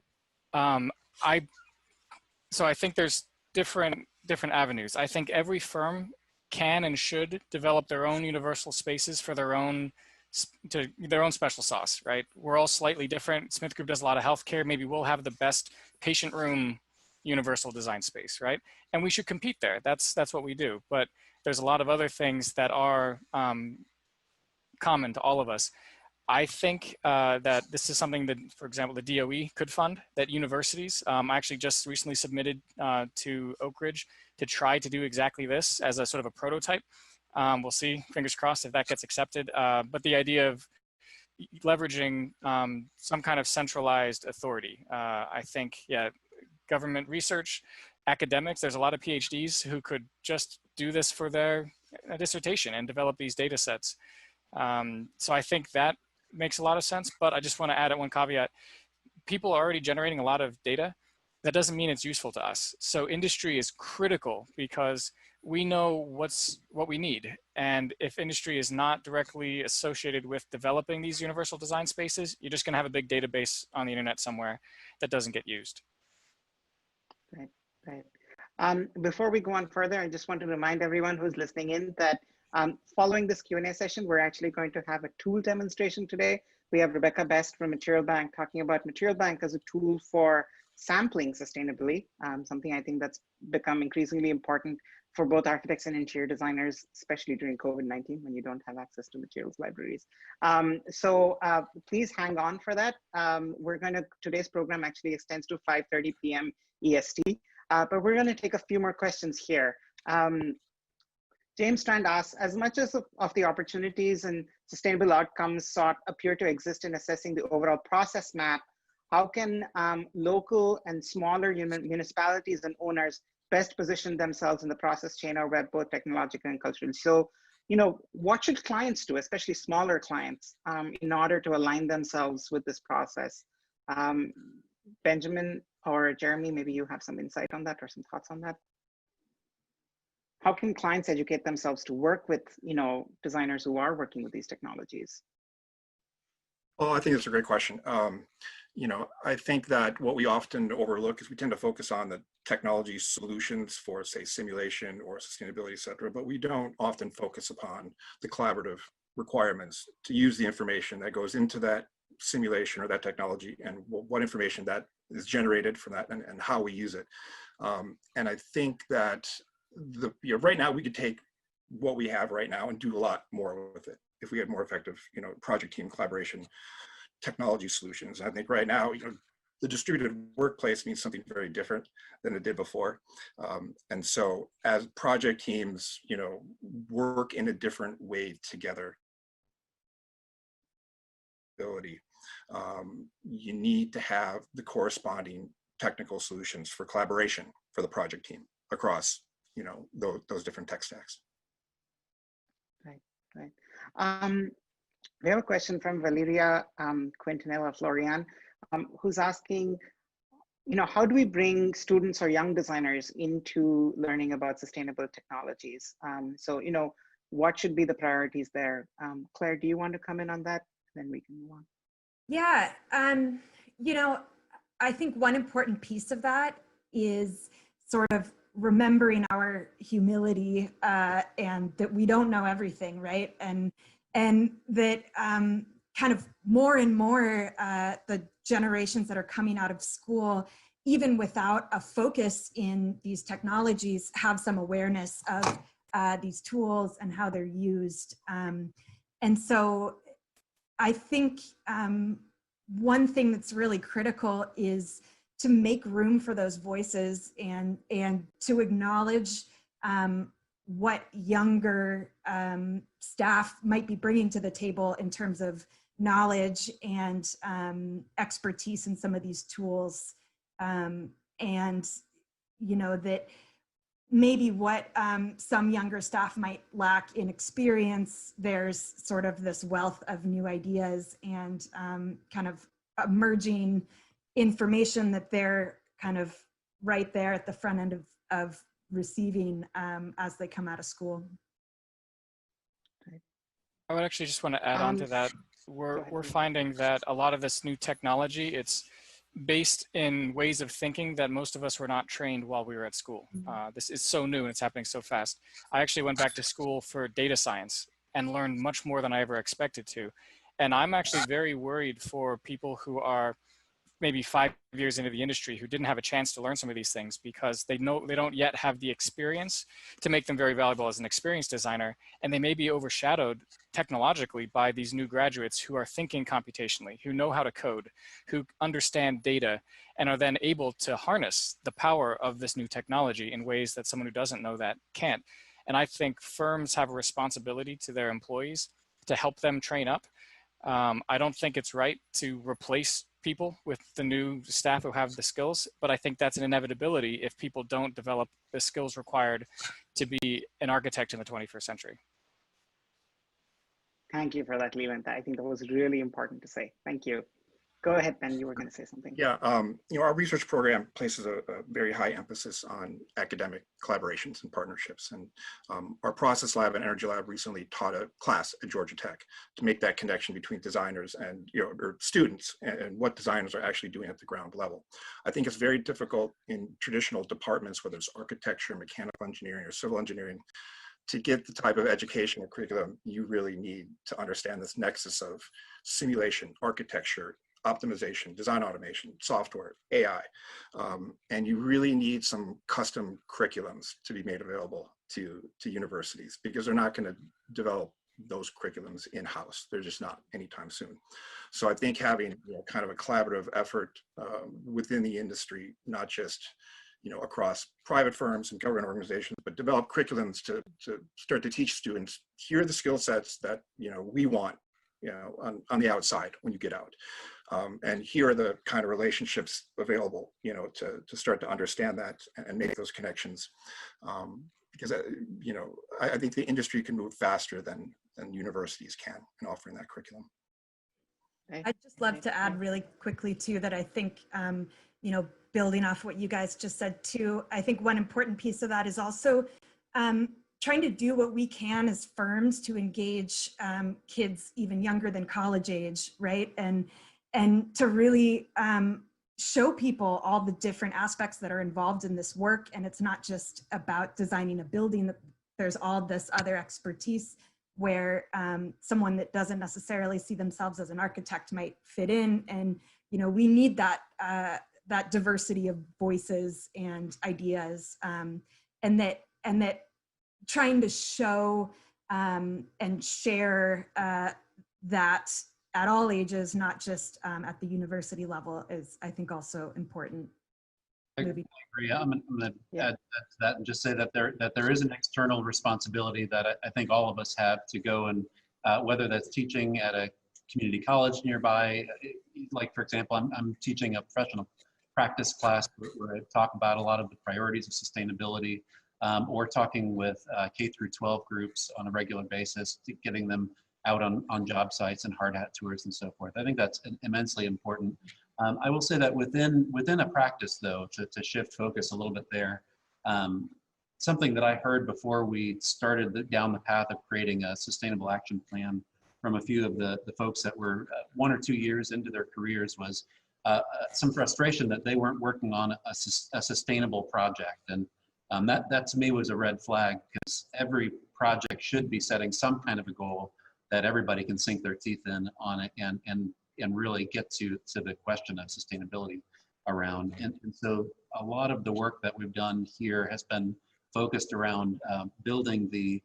So I think there's different avenues. I think every firm can and should develop their own universal spaces for their own special sauce, right? We're all slightly different. Smith Group does a lot of healthcare. Maybe we'll have the best patient room universal design space, right? And we should compete there. That's what we do. But there's a lot of other things that are common to all of us. I think that this is something that, for example, the DOE could fund, that universities. I actually just recently submitted to Oak Ridge to try to do exactly this as a sort of a prototype. We'll see, fingers crossed, if that gets accepted. But the idea of leveraging some kind of centralized authority, I think, yeah, government research, academics, there's a lot of PhDs who could just do this for their dissertation and develop these data sets. So I think that makes a lot of sense, but I just want to add one caveat. People are already generating a lot of data. That doesn't mean it's useful to us. So industry is critical because we know what we need. And if industry is not directly associated with developing these universal design spaces, you're just going to have a big database on the internet somewhere that doesn't get used. Right. Before we go on further, I just want to remind everyone who's listening in that following this Q&A session, we're actually going to have a tool demonstration today. We have Rebecca Best from Material Bank talking about Material Bank as a tool for sampling sustainably, something I think that's become increasingly important for both architects and interior designers, especially during COVID-19 when you don't have access to materials libraries. So please hang on for that. Today's program actually extends to 5:30 p.m. EST, but we're going to take a few more questions here. James Strand asks, as much as of the opportunities and sustainable outcomes sought appear to exist in assessing the overall process map, how can local and smaller municipalities and owners best position themselves in the process chain or web, both technological and cultural? So, you know, what should clients do, especially smaller clients, in order to align themselves with this process? Benjamin or Jeremy, maybe you have some insight on that or some thoughts on that. How can clients educate themselves to work with, you know, designers who are working with these technologies? Well, I think that's a great question. You know, I think that what we often overlook is we tend to focus on the technology solutions for, say, simulation or sustainability, et cetera, but we don't often focus upon the collaborative requirements to use the information that goes into that simulation or that technology and what information that is generated from that and how we use it. And I think that right now we could take what we have right now and do a lot more with it if we had more effective, you know, project team collaboration technology solutions. I think right now, you know, the distributed workplace means something very different than it did before. And so as project teams, you know, work in a different way together, you need to have the corresponding technical solutions for collaboration for the project team across, you know, those different tech stacks. Right. We have a question from Valeria Quintanilla Florian, who's asking, you know, how do we bring students or young designers into learning about sustainable technologies? So, you know, what should be the priorities there? Claire, do you want to come in on that? Then we can move on. Yeah, you know, I think one important piece of that is sort of remembering our humility and that we don't know everything, right? And that kind of more and more the generations that are coming out of school, even without a focus in these technologies, have some awareness of these tools and how they're used. And so I think one thing that's really critical is to make room for those voices and to acknowledge what younger staff might be bringing to the table in terms of knowledge and expertise in some of these tools. And, you know, that maybe what some younger staff might lack in experience, there's sort of this wealth of new ideas and kind of emerging information that they're kind of right there at the front end of receiving as they come out of school. I would actually just want to add on to that. We're finding that a lot of this new technology, it's based in ways of thinking that most of us were not trained while we were at school. This is so new and it's happening so fast. I actually went back to school for data science and learned much more than I ever expected to. And I'm actually very worried for people who are maybe 5 years into the industry who didn't have a chance to learn some of these things because they don't yet have the experience to make them very valuable as an experienced designer, and they may be overshadowed technologically by these new graduates who are thinking computationally, who know how to code, who understand data, and are then able to harness the power of this new technology in ways that someone who doesn't know that can't. And I think firms have a responsibility to their employees to help them train up. I don't think it's right to replace people with the new staff who have the skills, but I think that's an inevitability if people don't develop the skills required to be an architect in the 21st century. Thank you for that, Leland. I think that was really important to say. Thank you. Go ahead, Ben, you were going to say something. Yeah, you know, our research program places a very high emphasis on academic collaborations and partnerships. And our process lab and energy lab recently taught a class at Georgia Tech to make that connection between designers and, you know, or students and what designers are actually doing at the ground level. I think it's very difficult in traditional departments, whether it's architecture, mechanical engineering, or civil engineering, to get the type of education or curriculum you really need to understand this nexus of simulation, architecture, optimization, design automation, software, AI. And you really need some custom curriculums to be made available to universities because they're not going to develop those curriculums in-house. They're just not anytime soon. So I think having, you know, kind of a collaborative effort within the industry, not just, you know, across private firms and government organizations, but develop curriculums to start to teach students, here are the skill sets that, you know, we want, you know, on the outside when you get out. And here are the kind of relationships available, you know, to start to understand that and make those connections. Because, you know, I think the industry can move faster than universities can in offering that curriculum. I'd just love to add really quickly too, that I think, you know, building off what you guys just said too, I think one important piece of that is also trying to do what we can as firms to engage kids even younger than college age, right? And to really show people all the different aspects that are involved in this work. And it's not just about designing a building, there's all this other expertise where someone that doesn't necessarily see themselves as an architect might fit in. And, you know, we need that, that diversity of voices and ideas, and that trying to show and share that at all ages, not just at the university level, is, I think, also important. I agree. I'm going to add to that and just say that there is an external responsibility that I think all of us have to go and whether that's teaching at a community college nearby, like for example, I'm teaching a professional practice class where I talk about a lot of the priorities of sustainability, or talking with K through 12 groups on a regular basis, to getting them out on job sites and hard hat tours and so forth. I think that's immensely important. I will say that within a practice though, to shift focus a little bit there, something that I heard before we started down the path of creating a sustainable action plan from a few of the folks that were 1 or 2 years into their careers was some frustration that they weren't working on a sustainable project. And that to me was a red flag, because every project should be setting some kind of a goal that everybody can sink their teeth in on it and really get to the question of sustainability around. And so a lot of the work that we've done here has been focused around building the,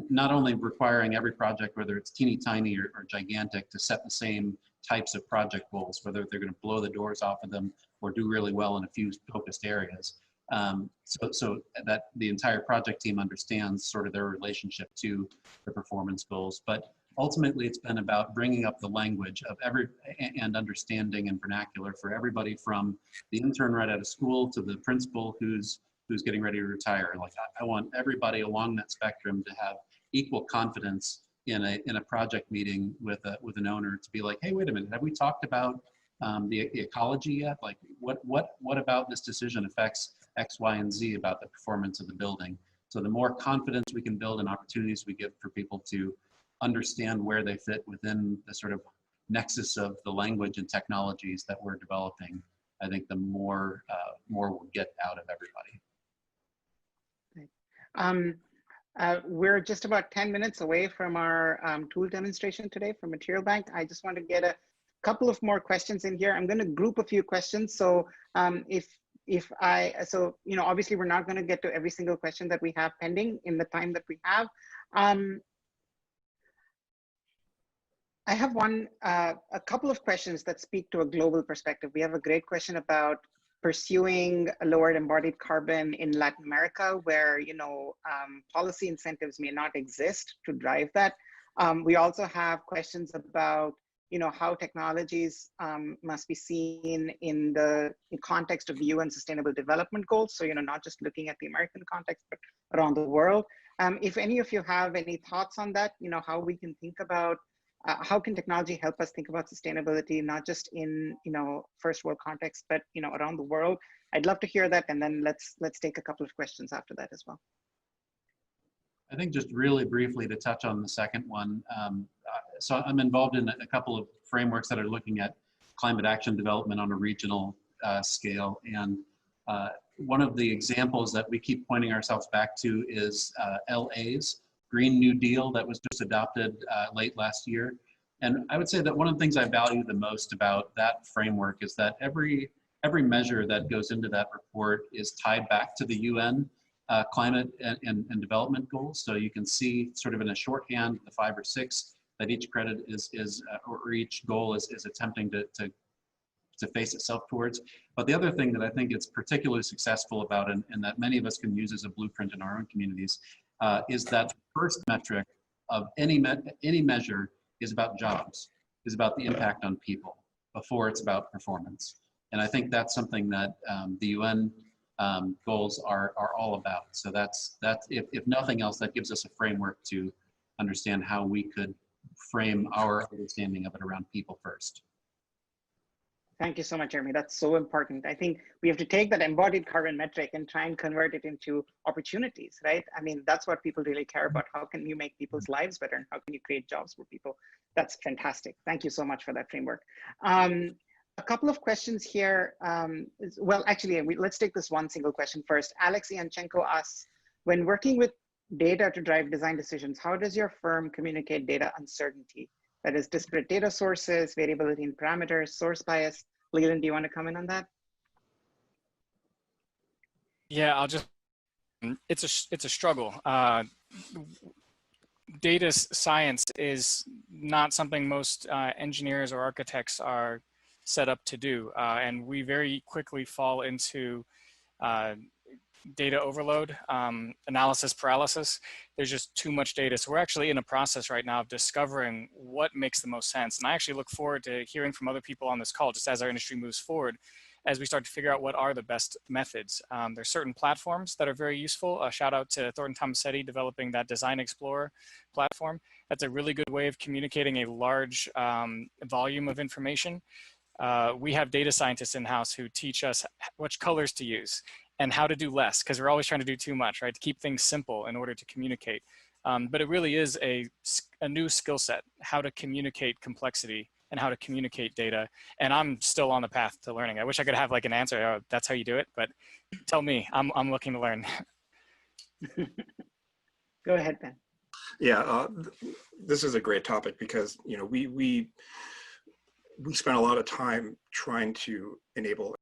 not only requiring every project, whether it's teeny tiny or gigantic, to set the same types of project goals, whether they're going to blow the doors off of them or do really well in a few focused areas, So that the entire project team understands sort of their relationship to the performance goals. But ultimately, it's been about bringing up the language of and understanding and vernacular for everybody, from the intern right out of school to the principal who's getting ready to retire. Like, I want everybody along that spectrum to have equal confidence in a project meeting with an owner, to be like, hey, wait a minute, have we talked about the ecology yet? Like, what about this decision affects X, Y, and Z about the performance of the building? So the more confidence we can build and opportunities we give for people to understand where they fit within the sort of nexus of the language and technologies that we're developing, I think the more we'll get out of everybody. We're just about 10 minutes away from our tool demonstration today from Material Bank. I just want to get a couple of more questions in here. I'm going to group a few questions. So obviously we're not going to get to every single question that we have pending in the time that we have. I have a couple of questions that speak to a global perspective. We have a great question about pursuing a lowered embodied carbon in Latin America, where policy incentives may not exist to drive that. We also have questions about how technologies must be seen in the context of the UN Sustainable Development Goals. So not just looking at the American context, but around the world. If any of you have any thoughts on that, how we can think about how can technology help us think about sustainability, not just in first world context, but around the world. I'd love to hear that, and then let's take a couple of questions after that as well. I think just really briefly to touch on the second one. So I'm involved in a couple of frameworks that are looking at climate action development on a regional scale, and one of the examples that we keep pointing ourselves back to is LA's Green New Deal that was just adopted late last year. And I would say that one of the things I value the most about that framework is that every measure that goes into that report is tied back to the UN climate and development goals. So you can see sort of in a shorthand, the 5 or 6 that each credit or each goal is attempting to face itself towards. But the other thing that I think it's particularly successful about, and that many of us can use as a blueprint in our own communities, is that the first metric of any measure is about jobs, is about the impact on people, before it's about performance. And I think that's something that the UN goals are all about. So that's if nothing else, that gives us a framework to understand how we could frame our understanding of it around people first. Thank you so much, Jeremy. That's so important. I think we have to take that embodied carbon metric and try and convert it into opportunities, right? I mean, that's what people really care about. How can you make people's lives better, and how can you create jobs for people? That's fantastic. Thank you so much for that framework. A couple of questions here. Well, actually, let's take this one single question first. Alex Ianchenko asks, when working with data to drive design decisions, how does your firm communicate data uncertainty? That is disparate data sources, variability in parameters, source bias. Leland, do you want to comment on that? Yeah, it's a struggle. Data science is not something most engineers or architects are set up to do. And we very quickly fall into data overload, analysis paralysis. There's just too much data. So we're actually in a process right now of discovering what makes the most sense. And I actually look forward to hearing from other people on this call, just as our industry moves forward, as we start to figure out what are the best methods. There's certain platforms that are very useful. A shout out to Thornton Tomasetti developing that Design Explorer platform. That's a really good way of communicating a large volume of information. We have data scientists in-house who teach us which colors to use and how to do less, because we're always trying to do too much, right? To keep things simple in order to communicate. But it really is a new skill set, how to communicate complexity and how to communicate data. And I'm still on the path to learning. I wish I could have like an answer, oh, that's how you do it, but tell me, I'm looking to learn. Go ahead, Ben. Yeah, this is a great topic because we spent a lot of time trying to enable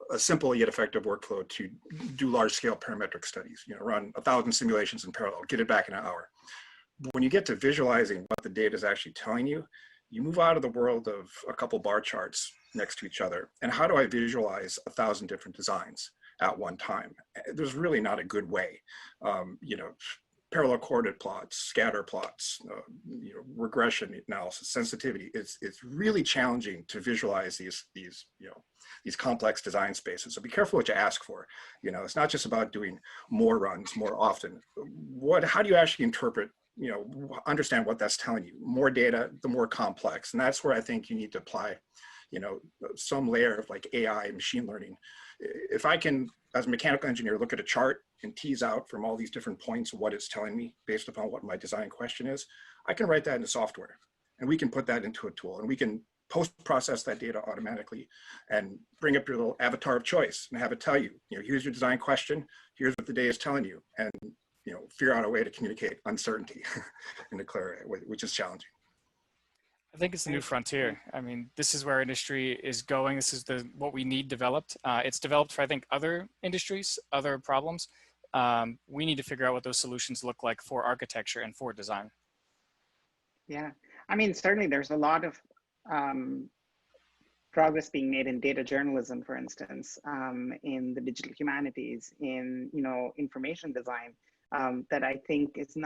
a simple yet effective workflow to do large-scale parametric studies. Run 1,000 simulations in parallel, get it back in an hour. When you get to visualizing what the data is actually telling you, you move out of the world of a couple bar charts next to each other. And how do I visualize 1,000 different designs? at one time. There's really not a good way. You know, parallel coordinate plots, scatter plots, you know, regression analysis, sensitivity. It's really challenging to visualize these you know, these complex design spaces. So be careful what you ask for. You know, it's not just about doing more runs more often. How do you actually interpret, you know, understand what that's telling you? More data, the more complex. And that's where I think you need to apply, you know, some layer of like AI and machine learning. If I can, as a mechanical engineer, look at a chart and tease out from all these different points what it's telling me based upon what my design question is, I can write that into software and we can put that into a tool and we can post-process that data automatically and bring up your little avatar of choice and have it tell you, you know, here's your design question, here's what the data is telling you, and, you know, figure out a way to communicate uncertainty in a clear way, which is challenging. I think it's the new frontier. I mean, this is where industry is going. This is what we need developed. It's developed for, I think, other industries, other problems. We need to figure out what those solutions look like for architecture and for design. Yeah, I mean, certainly there's a lot of progress being made in data journalism, for instance, in the digital humanities, in, you know, information design. That I think is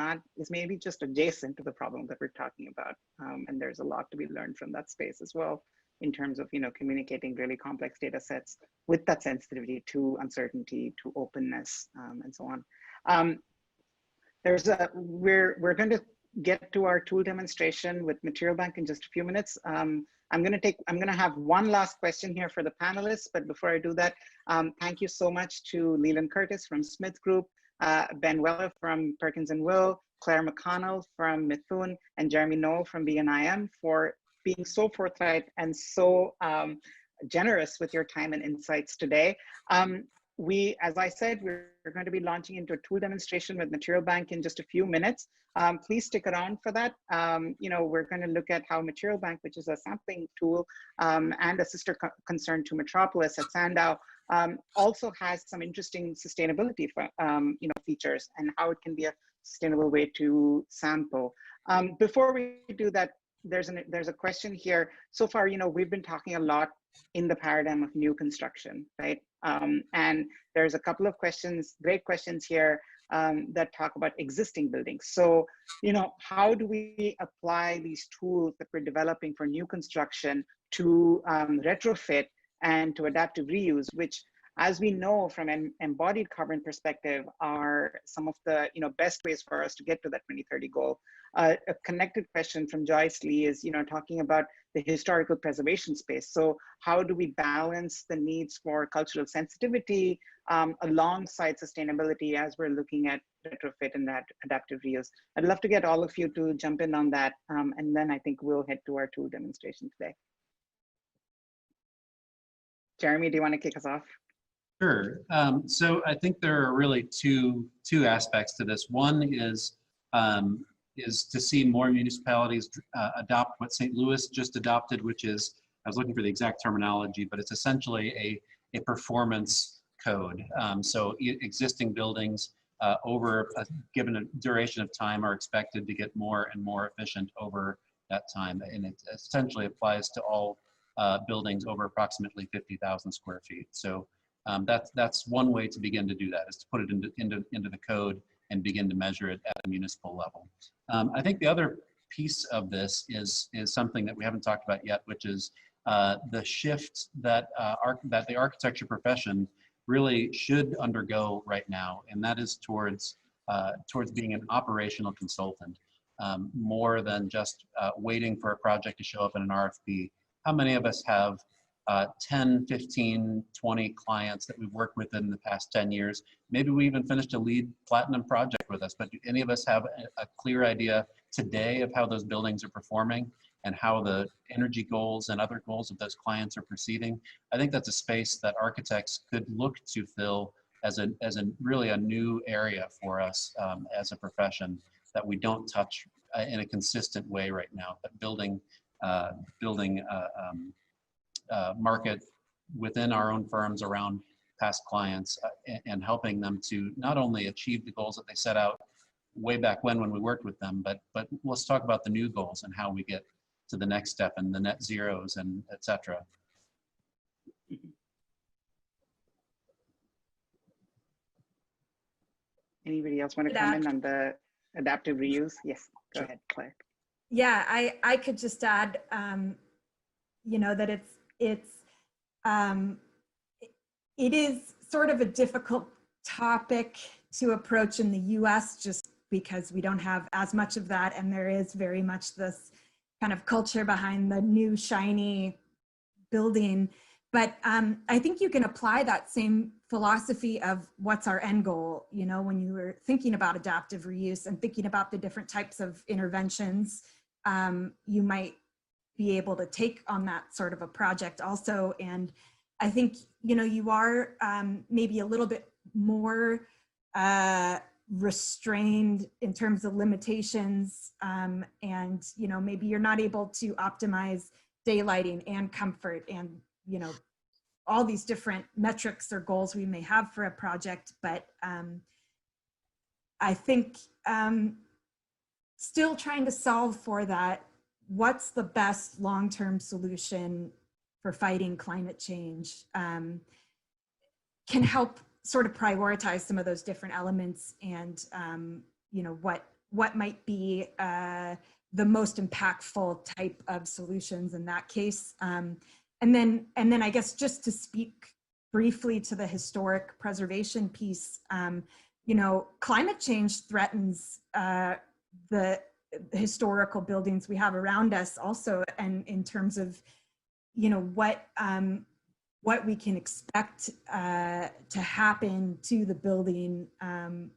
maybe just adjacent to the problem that we're talking about. And there's a lot to be learned from that space as well, in terms of, you know, communicating really complex data sets with that sensitivity to uncertainty, to openness, and so on. We're going to get to our tool demonstration with Material Bank in just a few minutes. I'm going to have one last question here for the panelists, but before I do that, thank you so much to Leland Curtis from Smith Group, Ben Weller from Perkins & Will, Claire McConnell from Mithun, and Jeremy Knoll from BNIM for being so forthright and so generous with your time and insights today. As I said, we're going to be launching into a tool demonstration with Material Bank in just a few minutes. Please stick around for that. You know, we're going to look at how Material Bank, which is a sampling tool and a sister concern to Metropolis at SANDOW, also has some interesting sustainability you know, features and how it can be a sustainable way to sample. Before we do that, there's a question here. So far, you know, we've been talking a lot in the paradigm of new construction, right? And there's a couple of questions, great questions here that talk about existing buildings. So, you know, how do we apply these tools that we're developing for new construction to retrofit and to adaptive reuse, which, as we know from an embodied carbon perspective, are some of the, you know, best ways for us to get to that 2030 goal. A connected question from Joyce Lee is, you know, talking about the historical preservation space. So how do we balance the needs for cultural sensitivity alongside sustainability as we're looking at retrofit and that adaptive reuse? I'd love to get all of you to jump in on that, and then I think we'll head to our tool demonstration today. Jeremy, do you want to kick us off? Sure. So I think there are really two aspects to this. One is to see more municipalities adopt what St. Louis just adopted, which is, I was looking for the exact terminology, but it's essentially a performance code. So existing buildings over a given duration of time are expected to get more and more efficient over that time. And it essentially applies to all buildings over approximately 50,000 square feet. So that's one way to begin to do that, is to put it into the code and begin to measure it at a municipal level. I think the other piece of this is something that we haven't talked about yet, which is the shift that the architecture profession really should undergo right now, and that is towards being an operational consultant, more than just waiting for a project to show up in an RFP. How many of us have 10, 15, 20 clients that we've worked with in the past 10 years? Maybe we even finished a LEED Platinum project with us, but do any of us have a clear idea today of how those buildings are performing and how the energy goals and other goals of those clients are proceeding? I think that's a space that architects could look to fill as really a new area for us as a profession that we don't touch in a consistent way right now. But building market within our own firms around past clients and helping them to not only achieve the goals that they set out way back when we worked with them, but let's talk about the new goals and how we get to the next step and the net zeros and et cetera. Anybody else want to come in on the adaptive reuse? Yes, go ahead, Claire. Yeah, I could just add, you know, that it is sort of a difficult topic to approach in the US just because we don't have as much of that, and there is very much this kind of culture behind the new shiny building. But I think you can apply that same philosophy of what's our end goal, you know, when you were thinking about adaptive reuse and thinking about the different types of interventions you might be able to take on that sort of a project also. And I think, you know, you are maybe a little bit more restrained in terms of limitations, and, you know, maybe you're not able to optimize daylighting and comfort and, you know, all these different metrics or goals we may have for a project. But I think still trying to solve for that, what's the best long-term solution for fighting climate change, can help sort of prioritize some of those different elements, and you know, what might be the most impactful type of solutions in that case. And then I guess just to speak briefly to the historic preservation piece, you know, climate change threatens the historical buildings we have around us also, and in terms of, you know, what we can expect to happen to the building,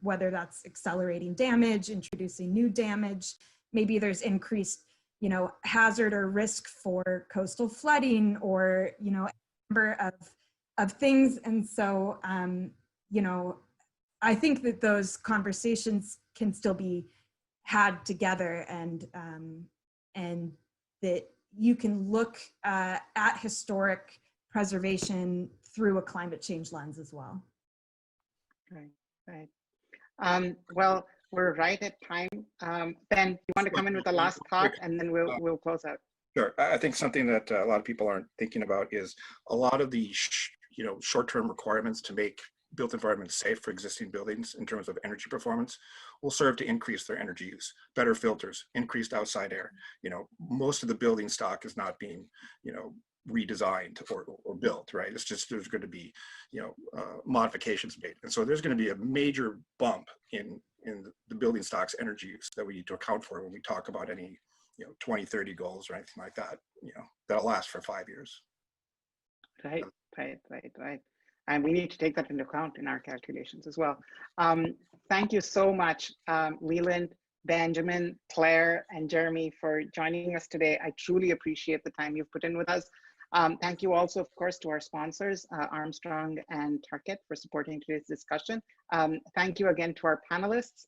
whether that's accelerating damage, introducing new damage, maybe there's increased, you know, hazard or risk for coastal flooding, or, you know, a number of things. And so, you know, I think that those conversations can still be had together, and that you can look at historic preservation through a climate change lens as well. Right. Well, we're right at time. Ben, you want to come in with the last thought, and then we'll close out. Sure. I think something that a lot of people aren't thinking about is a lot of the you know, short-term requirements to make built environments safe for existing buildings in terms of energy performance will serve to increase their energy use. Better filters, increased outside air. You know, most of the building stock is not being, you know, redesigned or built, right? It's just, there's going to be, you know, modifications made. And so there's going to be a major bump in the building stock's energy use that we need to account for when we talk about any, you know, 2030 goals or anything like that, you know, that'll last for 5 years. Right. And we need to take that into account in our calculations as well. Thank you so much, Leland, Benjamin, Claire, and Jeremy for joining us today. I truly appreciate the time you've put in with us. Thank you also, of course, to our sponsors, Armstrong and Target, for supporting today's discussion. Thank you again to our panelists.